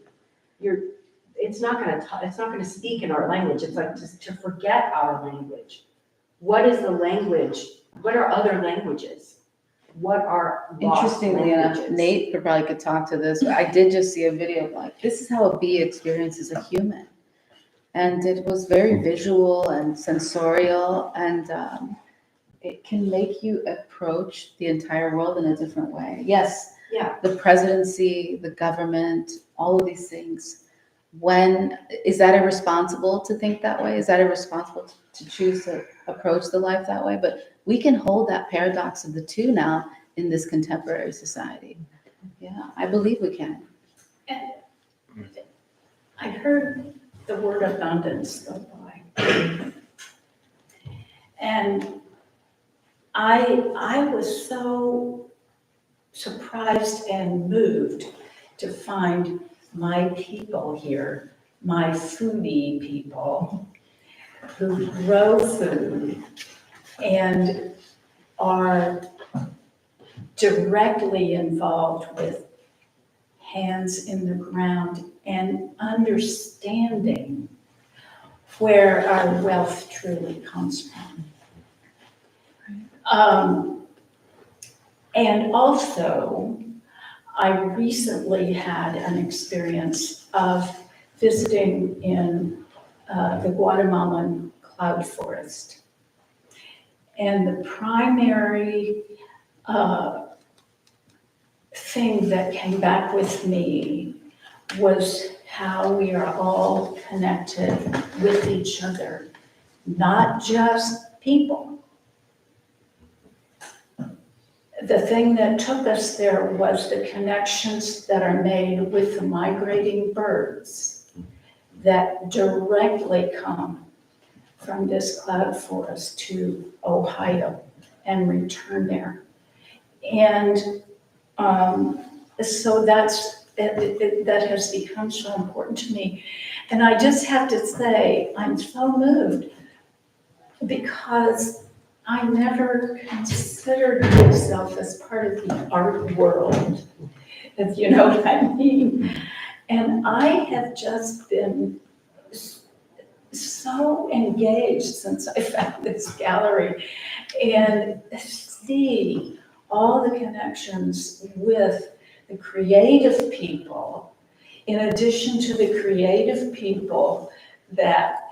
it's not gonna speak in our language. It's like to forget our language. What is the language? What are other languages? What are lost
Interestingly enough,
languages?
Nate could talk to this. I did just see a video of like, this is how a bee experiences a human. And it was very visual and sensorial, and it can make you approach the entire world in a different way. Yes,
Yeah.
the presidency, the government, all of these things. Is that irresponsible to think that way? Is that irresponsible to choose to approach the life that way? But we can hold that paradox of the two now in this contemporary society. Yeah, I believe we can.
I heard the word abundance go by. And I was so surprised and moved to find my people here, my foodie people who grow food and are directly involved with hands in the ground and understanding where our wealth truly comes from. And also, I recently had an experience of visiting in the Guatemalan cloud forest. And the primary thing that came back with me was how we are all connected with each other, not just people. The thing that took us there was the connections that are made with the migrating birds that directly come from this cloud forest to Ohio and return there. And so that has become so important to me. And I just have to say, I'm so moved because I never considered myself as part of the art world, if you know what I mean. And I have just been so engaged since I found this gallery and see all the connections with the creative people, in addition to the creative people that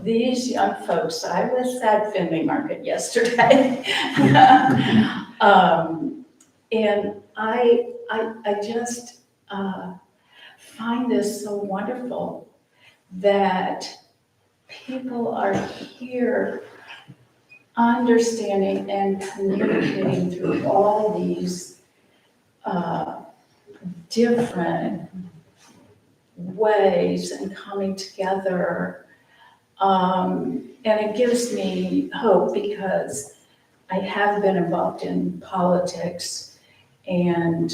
these young folks, I was at Finley Market yesterday. And I just find this so wonderful that people are here understanding and communicating through all these different ways and coming together. And it gives me hope because I have been involved in politics and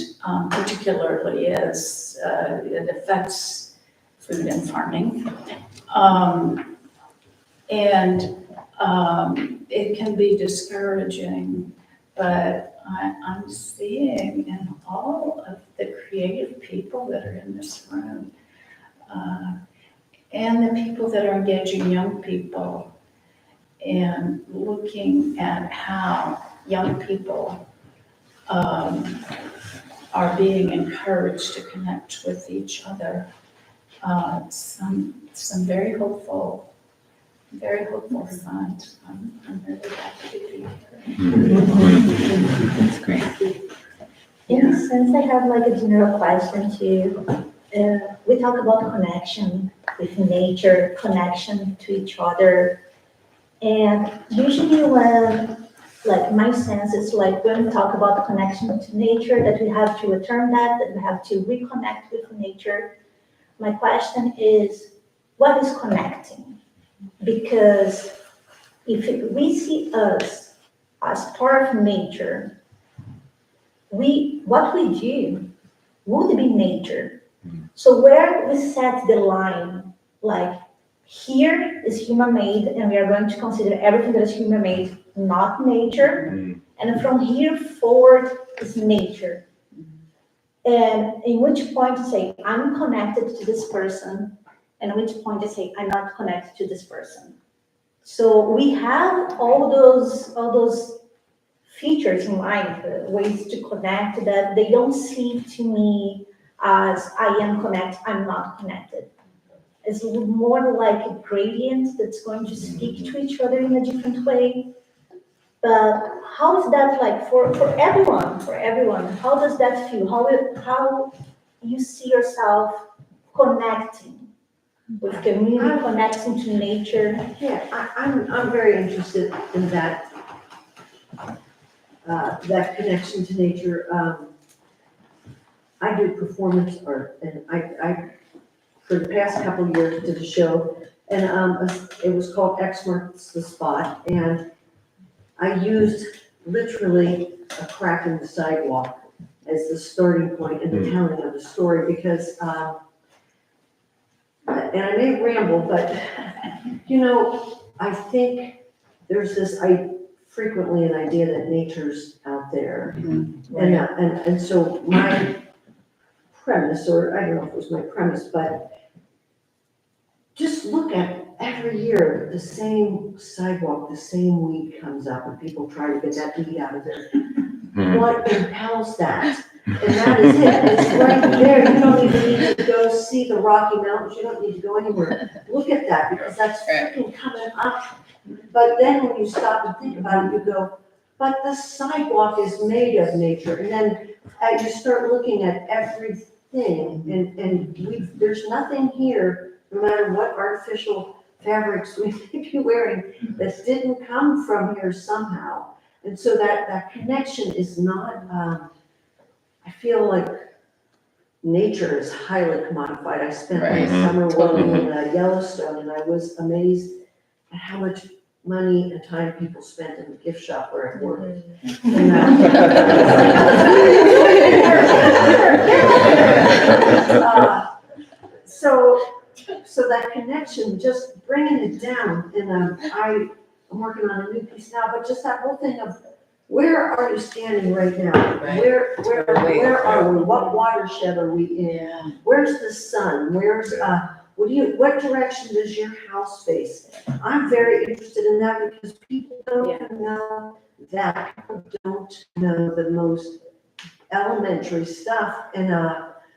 particularly as it affects food and farming. It can be discouraging, but I'm seeing in all of the creative people that are in this room, and the people that are engaging young people and looking at how young people are being encouraged to connect with each other. Some very hopeful signs. I'm really happy to be here.
That's great.
In a sense, I have like a general question too. We talk about connection with nature, connection to each other. And usually when, like my sense is like when we talk about connection to nature, that we have to return that we have to reconnect with nature. My question is, what is connecting? Because if we see us as part of nature, what we do would be nature. So where we set the line, like here is human-made and we are going to consider everything that is human-made not nature, and from here forward is nature. And in which point to say, I'm connected to this person, and at which point to say, I'm not connected to this person. So we have all those features in life, ways to connect that they don't seem to me as I am connected, I'm not connected. It's more like a gradient that's going to speak to each other in a different way. But how is that like for everyone? How does that feel? How you see yourself connecting with community, connecting to nature?
Yeah, I'm very interested in that that connection to nature. I do performance art, and I for the past couple of years did a show, and it was called X Marks the Spot, and I used literally a crack in the sidewalk as the starting point in the telling of the story, because, and I may ramble, but, you know, I think there's this, frequently an idea that nature's out there. And so my premise, or I don't know if it was my premise, but just look at every year, the same sidewalk, the same weed comes up and people try to get that weed out of there. What impels that? And that is it, it's right there, you don't even need to go see the Rocky Mountains, you don't need to go anywhere. Look at that, because that's freaking coming up. But then when you stop and think about it, you go, but the sidewalk is made of nature. And then as you start looking at everything, and there's nothing here, no matter what artificial fabrics we may be wearing, that didn't come from here somehow. And so that connection is not, I feel like nature is highly commodified. I spent my summer working in Yellowstone, and I was amazed at how much money and time people spent in the gift shop where I worked. So that connection, just bringing it down, and I'm working on a new piece now, but just that whole thing of where are you standing right now? Where are we? What watershed are we in? Where's the sun? Where's what direction does your house face? I'm very interested in that, because people don't know that. People don't know the most elementary stuff. And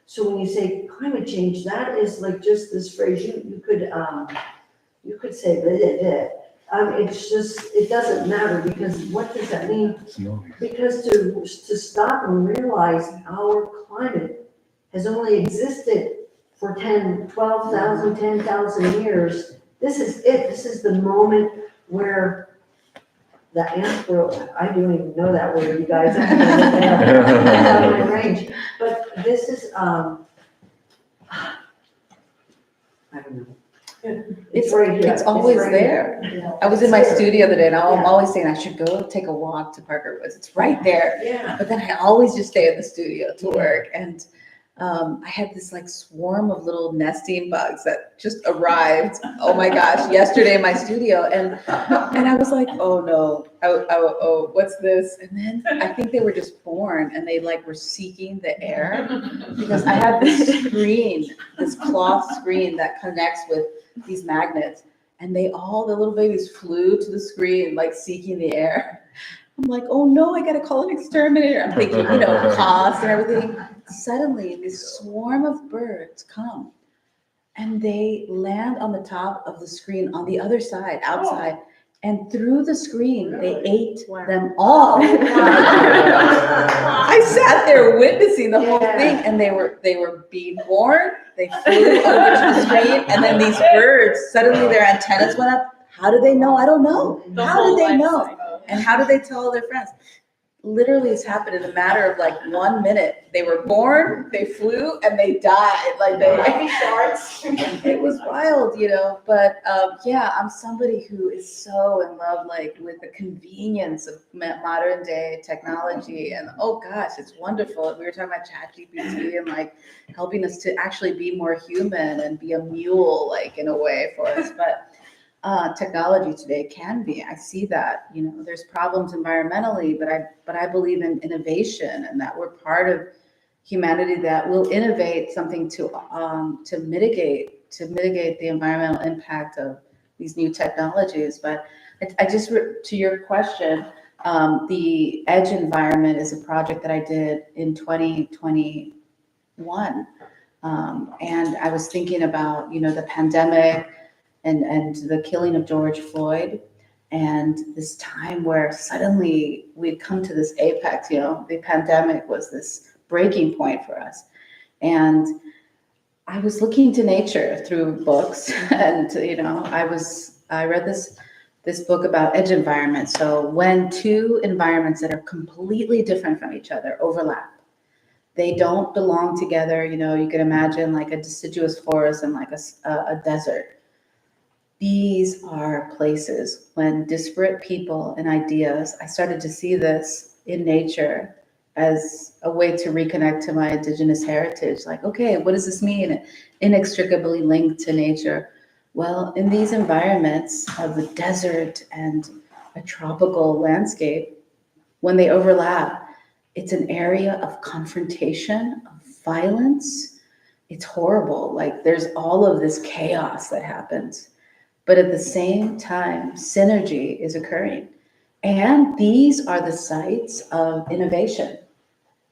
so when you say climate change, that is like just this phrase. You could say that. It's just, it doesn't matter, because what does that mean? Because to stop and realize our climate has only existed for 10, 12,000, 10,000 years. This is it. This is the moment where the I don't even know that word, you guys. I have it in my range. But this is, I don't know. It's right here.
It's always
right
there.
here.
I was in my studio the other day, and I'm always saying I should go take a walk to Parker Woods. It's right there.
Yeah.
But then I always just stay in the studio to work. And I had this like swarm of little nesting bugs that just arrived. Oh my gosh, yesterday in my studio. And I was like, oh no, oh, what's this? And then I think they were just born, and they like were seeking the air, because I had this screen, this cloth screen that connects with these magnets, and the little babies flew to the screen, like seeking the air. I'm like, oh no, I gotta call an exterminator. I'm thinking, cost and everything. Suddenly, this swarm of birds come, and they land on the top of the screen on the other side, outside, and through the screen, they ate them all. I sat there witnessing the whole thing, and they were being born. They flew over to the screen, and then these birds, suddenly their antennas went up. How did they know? I don't know. How did they know? And how did they tell their friends? Literally, it's happened in a matter of like 1 minute. They were born, they flew, and they died. Like it was wild, But I'm somebody who is so in love, like, with the convenience of modern day technology. And oh gosh, it's wonderful. We were talking about ChatGPT and like helping us to actually be more human and be a mule, like in a way for us. But technology today can be. I see that, there's problems environmentally, but I believe in innovation, and that we're part of humanity that will innovate something to mitigate the environmental impact of these new technologies. But I just, to your question, the Edge environment is a project that I did in 2021. And I was thinking about, the pandemic, and the killing of George Floyd, and this time where suddenly we'd come to this apex. The pandemic was this breaking point for us. And I was looking to nature through books, and I read this this book about edge environments. So when two environments that are completely different from each other overlap, they don't belong together. You know, you can imagine like a deciduous forest and like a desert. These are places when disparate people and ideas, I started to see this in nature as a way to reconnect to my indigenous heritage. Like, okay, what does this mean? Inextricably linked to nature. Well, in these environments of the desert and a tropical landscape, when they overlap, it's an area of confrontation, of violence. It's horrible. Like there's all of this chaos that happens. But at the same time, synergy is occurring. And these are the sites of innovation.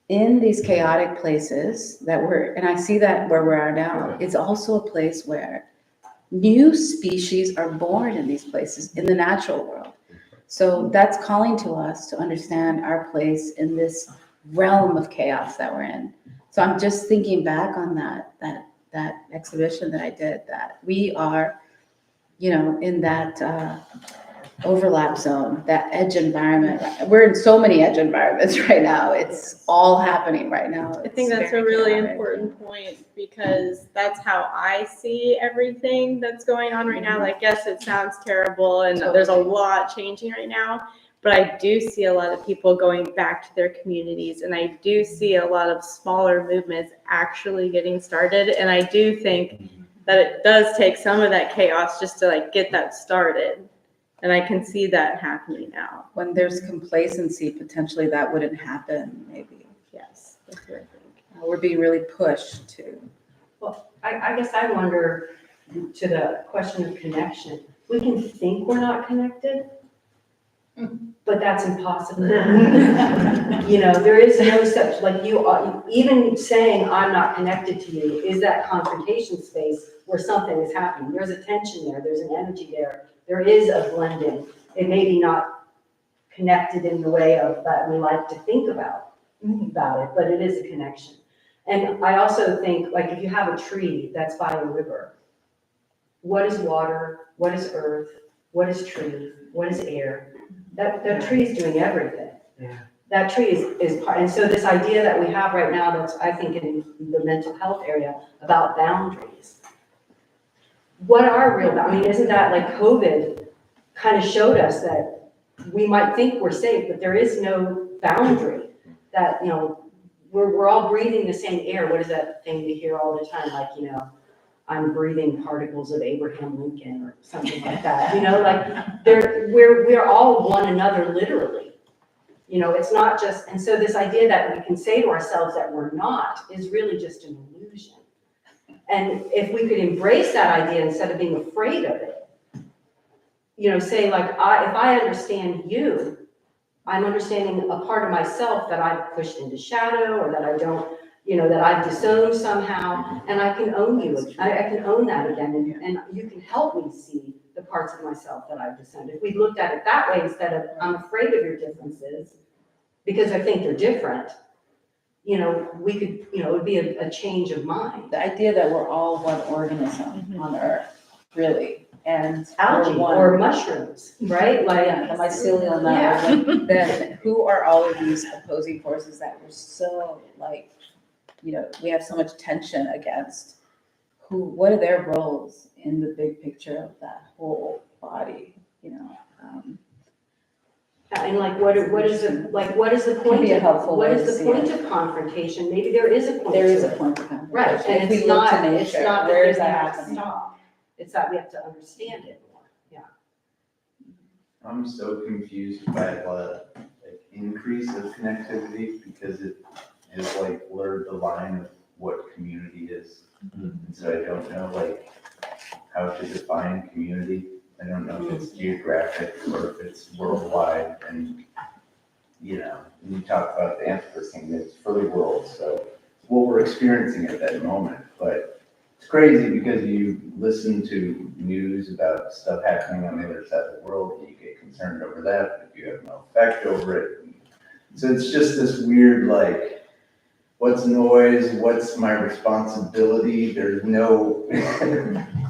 In these chaotic places and I see that where we are now, it's also a place where new species are born in these places, in the natural world. So that's calling to us to understand our place in this realm of chaos that we're in. So I'm just thinking back on that exhibition that I did, that we are, you know, in that overlap zone, that edge environment. We're in so many edge environments right now. It's all happening right now.
I think that's a really important point, because that's how I see everything that's going on right now. Like, yes, it sounds terrible and there's a lot changing right now, but I do see a lot of people going back to their communities, and I do see a lot of smaller movements actually getting started. And I do think that it does take some of that chaos just to like get that started. And I can see that happening now.
When there's complacency, potentially that wouldn't happen, maybe.
Yes, that's what I think.
We're being really pushed to.
Well, I guess I wonder, to the question of connection, we can think we're not connected, but that's impossible. You know, there is no such, like you are, even saying I'm not connected to you is that confrontation space where something is happening. There's a tension there, there's an energy there. There is a blending. It may be not connected in the way of that we like to think about it, but it is a connection. And I also think, like, if you have a tree that's by a river, what is water? What is earth? What is tree? What is air? That tree is doing everything.
Yeah.
That tree is part, and so this idea that we have right now, that's, I think, in the mental health area about boundaries. What are real boundaries? I mean, isn't that like COVID kind of showed us that we might think we're safe, but there is no boundary, that, you know, we're all breathing the same air. What is that thing we hear all the time? Like, you know, I'm breathing particles of Abraham Lincoln or something like that. You know, like we're all one another, literally. You know, it's not just, and so this idea that we can say to ourselves that we're not is really just an illusion. And if we could embrace that idea instead of being afraid of it, you know, say like, if I understand you, I'm understanding a part of myself that I've pushed into shadow, or that I don't, you know, that I've disowned somehow, and I can own you. I can own that again, and you can help me see the parts of myself that I've disowned. If we looked at it that way, instead of I'm afraid of your differences because I think they're different, you know, we could, you know, it would be a change of mind.
The idea that we're all one organism on Earth, really, and
Algae
we're one.
or mushrooms, right? Like,
Yeah, the mycelial network. Then who are all of these opposing forces that we're so like, you know, we have so much tension against? What are their roles in the big picture of that whole body? You know.
And like, what is the point?
be a helpful
What
way
is
to
the
see
point
it.
of confrontation? Maybe there is a point.
There is
to
a
it.
point of confrontation.
Right, and
If we
it's
look
not,
to
it's
nature,
not
where
that
is
we
that
have to
happening?
stop. It's that we have to understand it more, yeah.
I'm so confused by the like, increase of connectivity, because it has like blurred the line of what community is. And so I don't know like how to define community. I don't know if it's geographic or if it's worldwide. And you know, when you talk about the Anthropocene, it's for the world. So what we're experiencing at that moment, but it's crazy because you listen to news about stuff happening on the other side of the world and you get concerned over that, but you have no effect over it. So it's just this weird, like, what's noise, what's my responsibility, there's no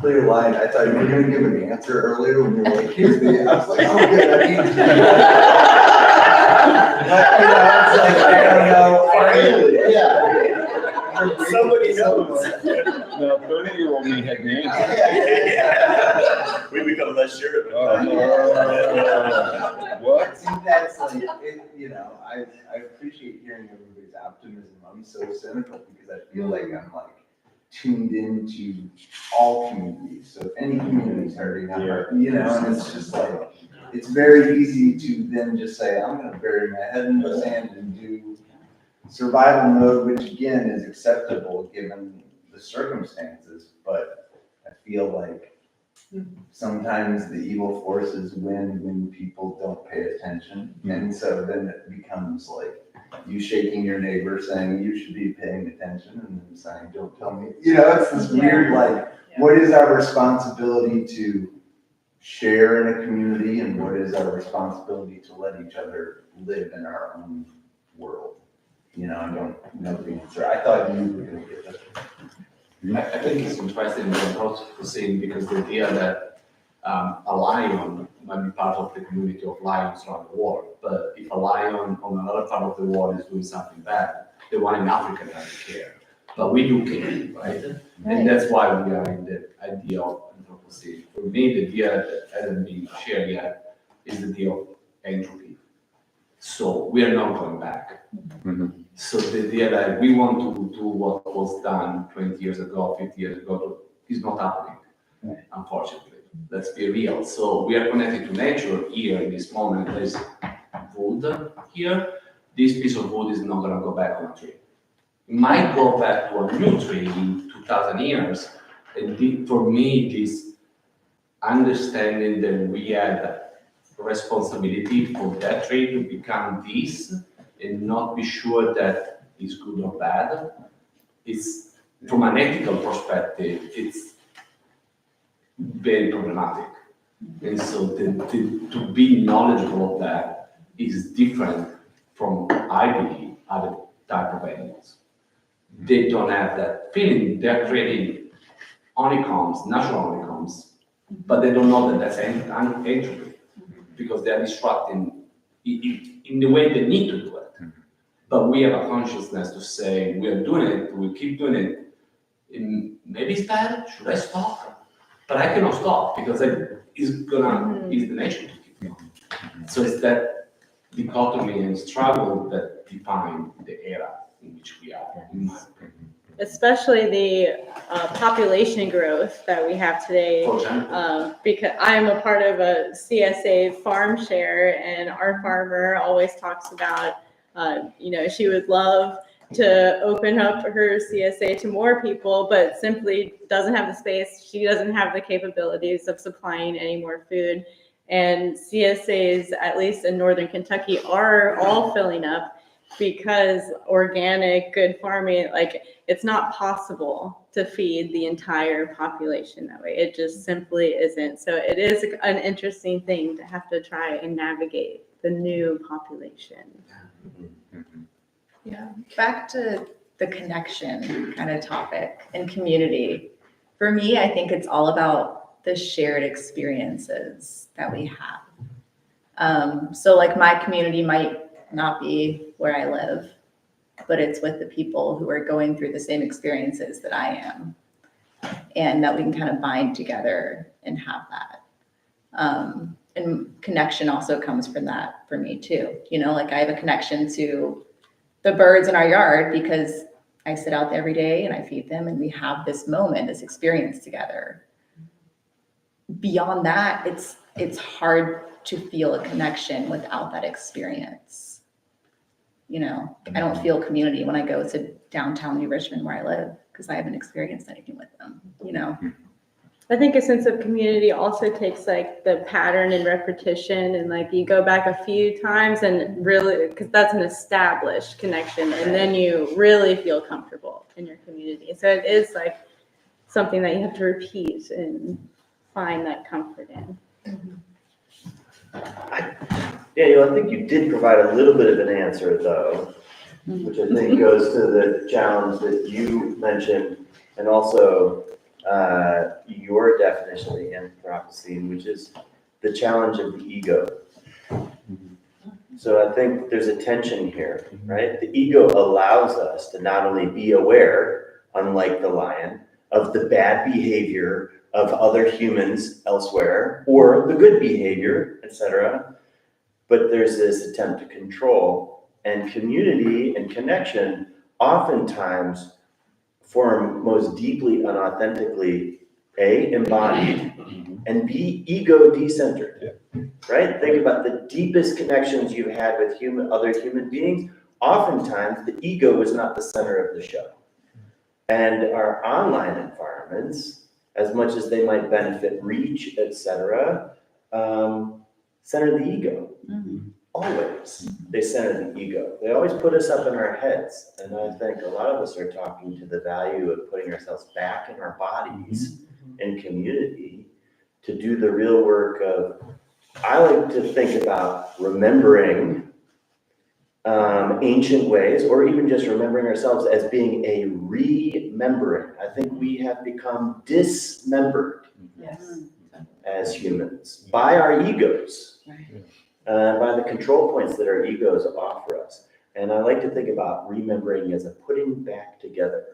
clear line. I thought you were gonna give an answer earlier when you were like, here's the, I was like, oh, good, I need to do that. But, I don't know, yeah.
Somebody knows. No, 30-year-old me had the answer.
We become less sure.
What?
See, that's like, I appreciate hearing everybody's optimism. I'm so cynical because I feel like I'm like tuned into all communities. So if any community is hurting, I'm hurt, and it's just like, it's very easy to then just say, I'm gonna bury my head in the sand and do survival mode, which again is acceptable given the circumstances, but I feel like sometimes the evil forces win when people don't pay attention. And so then it becomes like you shaking your neighbor saying you should be paying attention and then saying, don't tell me. It's this weird, like, what is our responsibility to share in a community and what is our responsibility to let each other live in our own world? I don't know the answer. I thought you were going to get that.
I think it's interesting in the Anthropocene because the idea that a lion might be part of the community of lions around the world, but if a lion on another part of the world is doing something bad, the one in Africa doesn't care. But we do care, right? And that's why we are in the idea of Anthropocene. For me, the idea that hasn't been shared yet is the idea of entropy. So we are not going back.
Mhm.
So the idea that we want to do what was done 20 years ago, 50 years ago, is not happening, unfortunately. Let's be real. So we are connected to nature here in this moment. There's wood here. This piece of wood is not going to go back on a tree. It might go back to a new tree in 2,000 years. And for me, this understanding that we had responsibility for that tree to become this and not be sure that it's good or bad, it's, from an ethical perspective, it's very problematic. And so to be knowledgeable of that is different from, I believe, other type of animals. They don't have that feeling. They're creating honeycombs, natural honeycombs, but they don't know that that's entropy because they're disrupting in the way they need to do it. But we have a consciousness to say, we are doing it, we keep doing it, and maybe it's bad, should I stop? But I cannot stop because it's the nature to keep going. So it's that dichotomy and struggle that define the era in which we are, in my opinion.
Especially the population growth that we have today.
For example.
Because I'm a part of a CSA farm share, and our farmer always talks about, she would love to open up her CSA to more people, but simply doesn't have the space. She doesn't have the capabilities of supplying any more food. And CSAs, at least in Northern Kentucky, are all filling up because organic, good farming, it's not possible to feed the entire population that way. It just simply isn't. So it is an interesting thing to have to try and navigate the new population.
Yeah, back to the connection kind of topic and community. For me, I think it's all about the shared experiences that we have. So my community might not be where I live, but it's with the people who are going through the same experiences that I am, and that we can kind of bind together and have that. And connection also comes from that for me too. I have a connection to the birds in our yard because I sit out there every day and I feed them and we have this moment, this experience together. Beyond that, it's hard to feel a connection without that experience. I don't feel community when I go to downtown New Richmond where I live because I haven't experienced anything with them,
I think a sense of community also takes the pattern and repetition, and you go back a few times and really, because that's an established connection, and then you really feel comfortable in your community. So it is something that you have to repeat and find that comfort in.
I think you did provide a little bit of an answer though, which I think goes to the challenge that you mentioned, and also your definition of the Anthropocene, which is the challenge of the ego. So I think there's a tension here, right? The ego allows us to not only be aware, unlike the lion, of the bad behavior of other humans elsewhere, or the good behavior, etc. But there's this attempt to control, and community and connection oftentimes form most deeply and authentically, A, embodied, and B, ego decentered, right? Think about the deepest connections you've had with other human beings. Oftentimes, the ego is not the center of the show. And our online environments, as much as they might benefit reach, etc., center the ego. Always, they center the ego. They always put us up in our heads. And I think a lot of us are talking to the value of putting ourselves back in our bodies in community to do the real work of, I like to think about remembering ancient ways, or even just remembering ourselves as being a remembering. I think we have become dismembered as humans by our egos, by the control points that our egos offer us. And I like to think about remembering as a putting back together,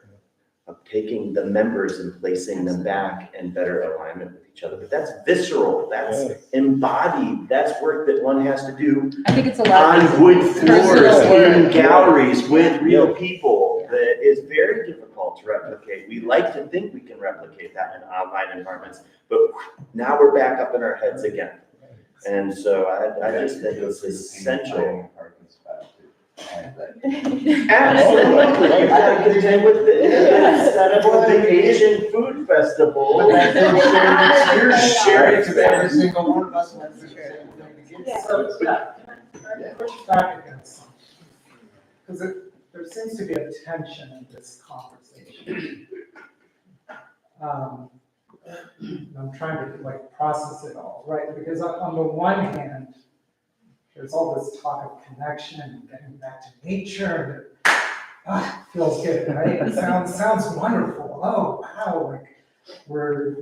of taking the members and placing them back in better alignment with each other. But that's visceral, that's embodied, that's work that one has to do
I think it's a lot of
on wood floors,
personal
in
work.
galleries, with real people, that is very difficult to replicate. We like to think we can replicate that in online environments, but now we're back up in our heads again. And so I just think it's essential. Absolutely, you gotta contend with instead of a big Asian food festival. You're sharing
Because every single one of us wants to share.
So, push back against something. Because there seems to be a tension in this conversation. I'm trying to process it all, right? Because on the one hand, there's all this talk of connection and getting back to nature, and feels good, right? It sounds wonderful. Oh, wow, we're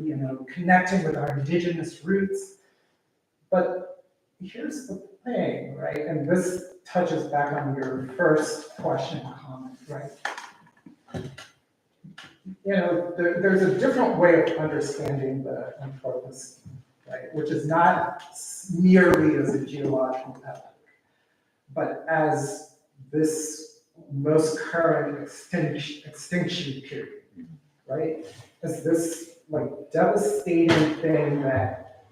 connecting with our indigenous roots. But here's the thing, right? And this touches back on your first question comment, right? There's a different way of understanding the Anthropocene, right? Which is not merely as a geological epoch, but as this most current extinction period, right? As this devastating thing that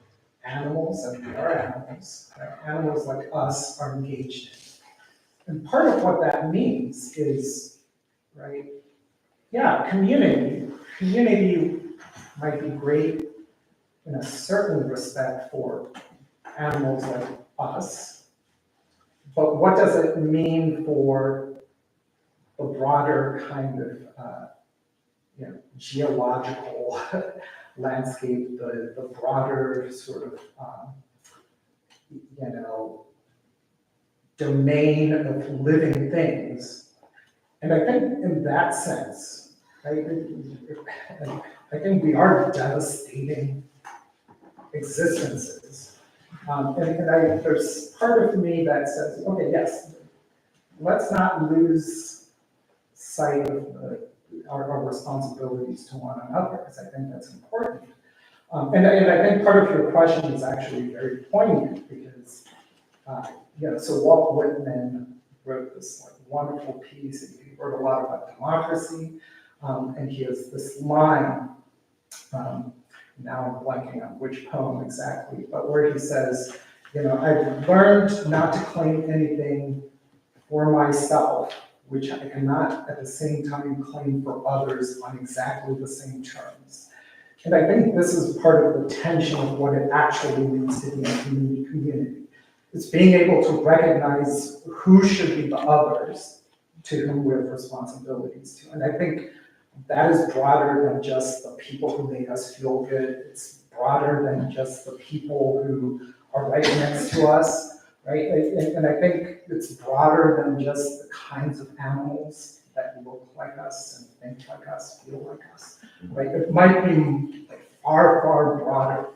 animals, and we are animals, animals like us are engaged in. And part of what that means is, right, yeah, community might be great in a certain respect for animals like us, but what does it mean for the broader kind of geological landscape, the broader sort of domain of living things? And I think in that sense, I think we are devastating existences. There's part of me that says, okay, yes, let's not lose sight of our responsibilities to one another, because I think that's important. And I think part of your question is actually very poignant, because so Walt Whitman wrote this wonderful piece, and he wrote a lot about democracy, and he has this line, now I'm blanking on which poem exactly, but where he says, I've learned not to claim anything for myself, which I cannot at the same time claim for others on exactly the same terms. And I think this is part of the tension of what it actually means to be a community. It's being able to recognize who should be the others to whom we have responsibilities to. And I think that is broader than just the people who make us feel good. It's broader than just the people who are right next to us.
right? And I think it's broader than just the kinds of animals that look like us and think like us, feel like us, right? It might be like far, far broader,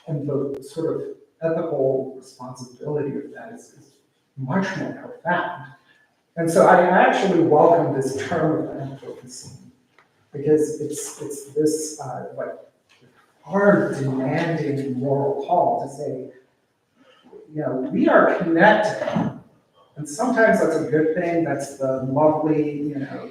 and the sort of ethical responsibility of that is much more profound. And so I actually welcome this term of Anthropocene, because it's this like hard, demanding moral call to say, you know, we are connected. And sometimes that's a good thing. That's the lovely, you know,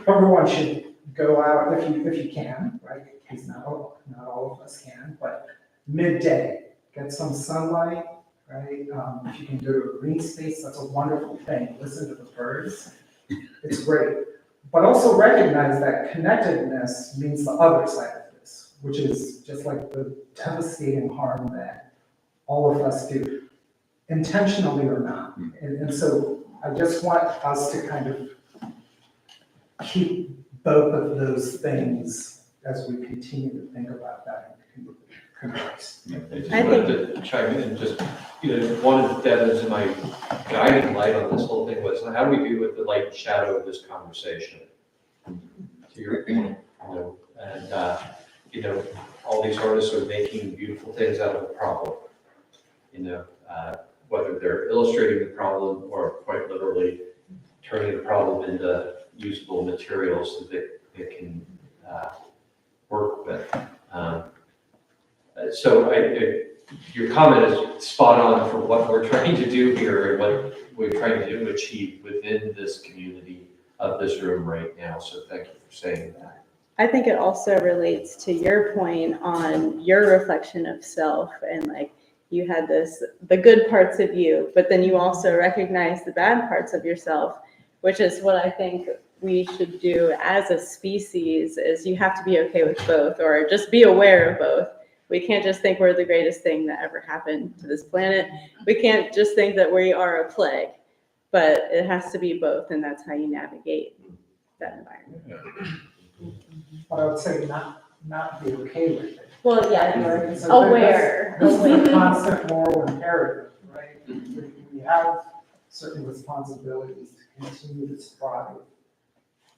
everyone should go out if you can, right? Because not all of us can, but midday, get some sunlight, right? If you can go to a green space, that's a wonderful thing. Listen to the birds. It's great. But also recognize that connectedness means the other side of this, which is just like the devastating harm that all of us do, intentionally or not. And so I just want us to kind of keep both of those things as we continue to think about that and converse.
I just wanted to chime in and just, you know, one of Devan's and my guiding light on this whole thing was, how do we deal with the light and shadow of this conversation? To your point, you know, and, you know, all these artists are making beautiful things out of a problem, you know, whether they're illustrating the problem or quite literally turning the problem into usable materials that they can work with. So your comment is spot on for what we're trying to do here and what we're trying to achieve within this community of this room right now. So thank you for saying that.
I think it also relates to your point on your reflection of self, and like you had the good parts of you, but then you also recognize the bad parts of yourself, which is what I think we should do as a species. Is you have to be okay with both, or just be aware of both. We can't just think we're the greatest thing that ever happened to this planet. We can't just think that we are a plague, but it has to be both, and that's how you navigate that environment.
But I would say not be okay with it.
Well, yeah,
Right?
you're
So
aware.
This is a constant moral imperative, right? We have certain responsibilities to continue to strive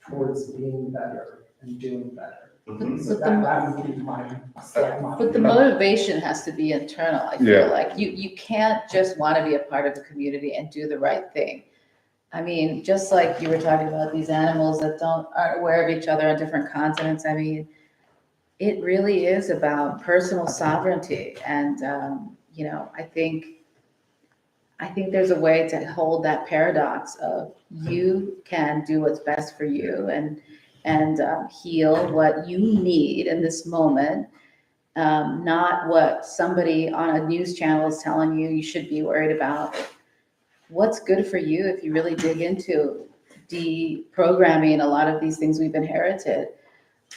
towards being better and doing better. So that would be my
But the motivation has to be internal. I feel like you can't just want to be a part of the community and do the right thing. I mean, just like you were talking about these animals that aren't aware of each other on different continents. I mean, it really is about personal sovereignty, and you know, I think there's a way to hold that paradox of you can do what's best for you and heal what you need in this moment, not what somebody on a news channel is telling you should be worried about. What's good for you, if you really dig into deprogramming a lot of these things we've inherited,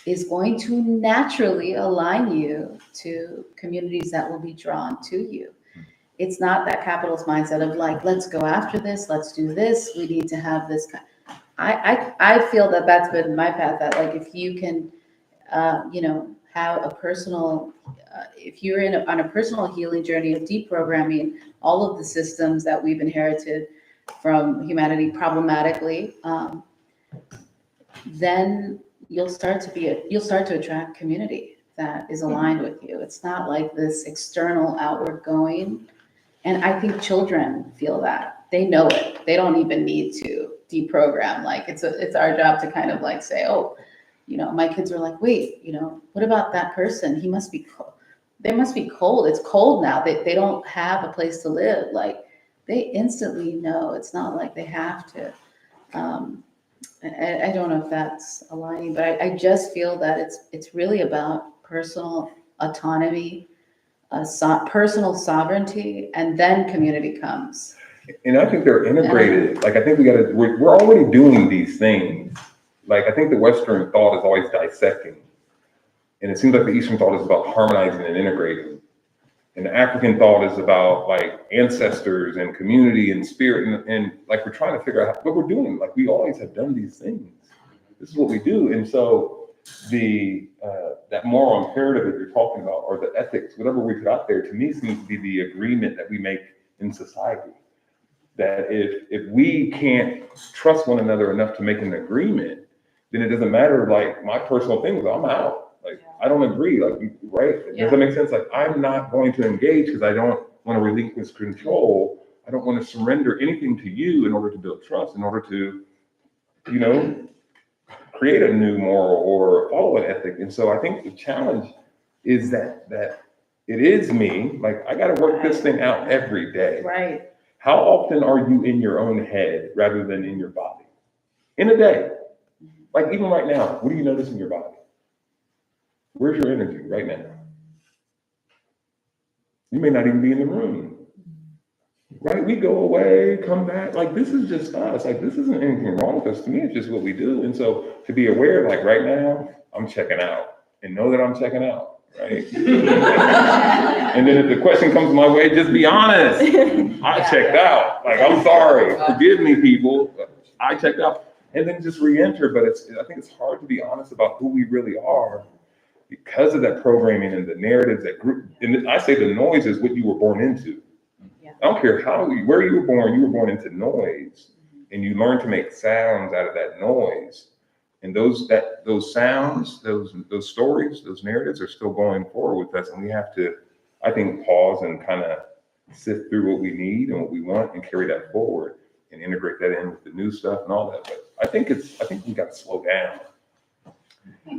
is going to naturally align you to communities that will be drawn to you. It's not that capitalist mindset of like, let's go after this, let's do this, we need to have this. I feel that that's been my path, that like if you can, you know, have a personal, if you're on a personal healing journey of deprogramming all of the systems that we've inherited from humanity problematically, then you'll start to attract community that is aligned with you. It's not like this external outward going. And I think children feel that. They know it. They don't even need to deprogram. Like it's our job to kind of like say, oh, you know, my kids are like, wait, you know, what about that person? He must be cold. They must be cold. It's cold now. They don't have a place to live. Like they instantly know. It's not like they have to. I don't know if that's aligning, but I just feel that it's really about personal autonomy, personal sovereignty, and then community comes.
And I think they're integrated. Like I think we're already doing these things. Like I think the Western thought is always dissecting. And it seems like the Eastern thought is about harmonizing and integrating. And the African thought is about like ancestors and community and spirit. And like we're trying to figure out what we're doing. Like we always have done these things. This is what we do. And so that moral imperative that you're talking about, or the ethics, whatever we put out there, to me seems to be the agreement that we make in society. That if we can't trust one another enough to make an agreement, then it doesn't matter, like, my personal thing was, I'm out. Like, I don't agree, like, right? Does that make sense? Like, I'm not going to engage because I don't want to relinquish control. I don't want to surrender anything to you in order to build trust, in order to, you know, create a new moral or follow an ethic. And so I think the challenge is that it is me, like, I got to work this thing out every day.
Right.
How often are you in your own head rather than in your body? In a day. Like, even right now, what do you notice in your body? Where's your energy right now? You may not even be in the room. Right? We go away, come back. Like, this is just us. Like, this isn't anything wrong with us. To me, it's just what we do. And so to be aware, like, right now, I'm checking out, and know that I'm checking out. Right? And then if the question comes my way, just be honest. I checked out. Like, I'm sorry. Forgive me, people. I checked out. And then just re-enter. But I think it's hard to be honest about who we really are because of that programming and the narratives that group. And I say the noise is what you were born into. I don't care where you were born into noise. And you learn to make sounds out of that noise. And those sounds, those stories, those narratives are still going forward with us. And we have to, I think, pause and kind of sift through what we need and what we want and carry that forward and integrate that in with the new stuff and all that. But I think we got to slow down.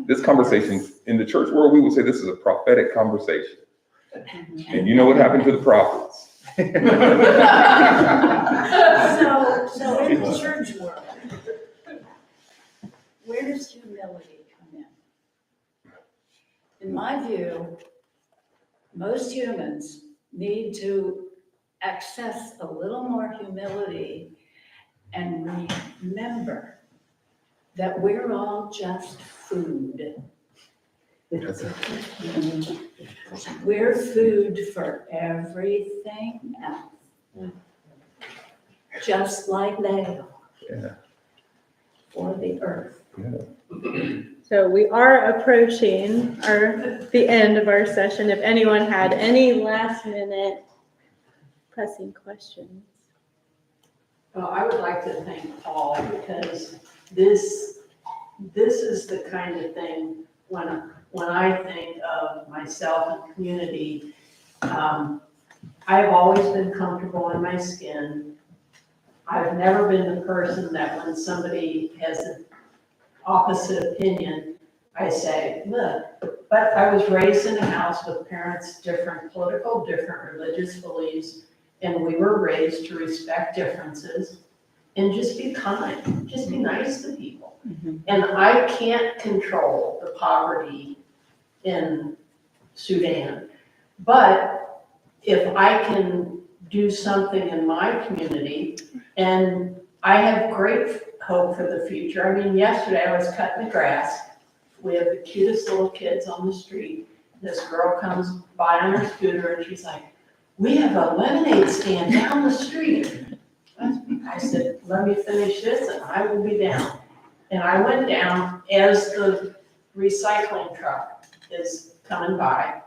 This conversation in the church world, we would say this is a prophetic conversation. And you know what happened to the prophets?
So in the church world, where does humility come in? In my view, most humans need to access a little more humility and remember that we're all just food. We're food for everything else. Just like they are for the earth.
So we are approaching the end of our session. If anyone had any last minute pressing questions.
Well, I would like to thank Paul because this is the kind of thing when I think of myself and community, I've always been comfortable in my skin. I've never been the person that when somebody has an opposite opinion, I say, look, but I was raised in a house with parents, different political, different religious beliefs, and we were raised to respect differences and just be kind, just be nice to people. And I can't control the poverty in Sudan, but if I can do something in my community, and I have great hope for the future. I mean, yesterday I was cutting the grass. We have the cutest little kids on the street. This girl comes by on her scooter and she's like, we have a lemonade stand down the street. I said, let me finish this and I will be down. And I went down as the recycling truck is coming by.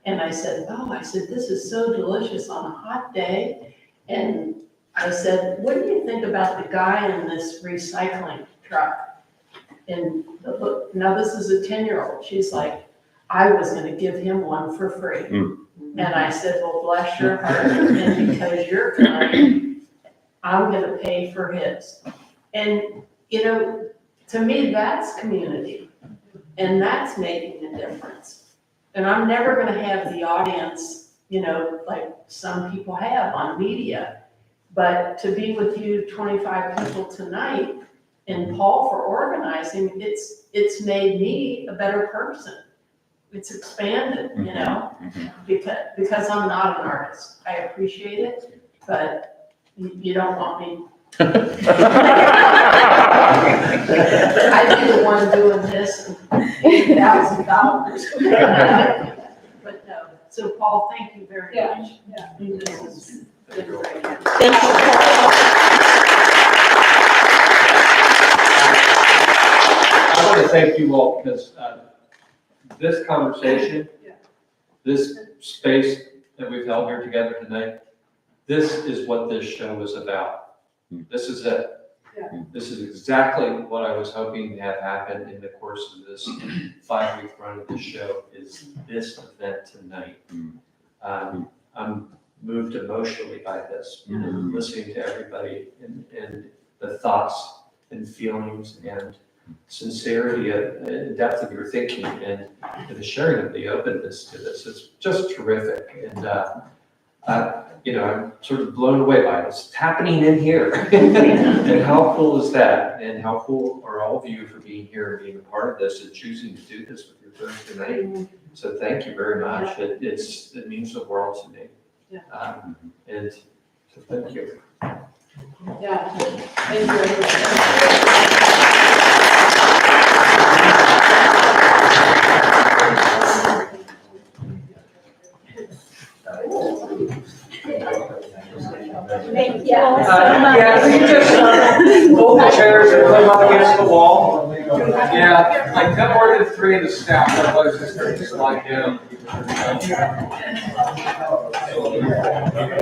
And I said, this is so delicious on a hot day. And I said, what do you think about the guy in this recycling truck? And now this is a 10-year-old. She's like, I was gonna give him one for free. And I said, well, bless your heart, and because you're kind, I'm gonna pay for his. And, you know, to me, that's community, and that's making a difference. And I'm never gonna have the audience, you know, like some people have on media, but to be with you 25 people tonight, and Paul for organizing, it's made me a better person. It's expanded, you know, because I'm not an artist. I appreciate it, but you don't want me. I'd be the one doing this and $8,000. But no, so Paul, thank you very much. Yeah. This has been great.
Thank you.
I want to thank you all because this conversation, this space that we've held here together today, this is what this show is about. This is it. This is exactly what I was hoping to have happen in the course of this 5-week run of this show, is this event tonight. I'm moved emotionally by this, listening to everybody and the thoughts and feelings and sincerity and depth of your thinking and the sharing of the openness to this. It's just terrific. And, I'm sort of blown away by it. It's happening in here. And how cool is that? And how cool are all of you for being here and being a part of this and choosing to do this with your Thursday night. So thank you very much. It means the world to me. And so thank you.
Yeah, thank you.
Thank you all so much.
Yeah, we can just hold the chairs and put them up against the wall. Yeah, like come more than 3 of the staff, otherwise it's going to slide down.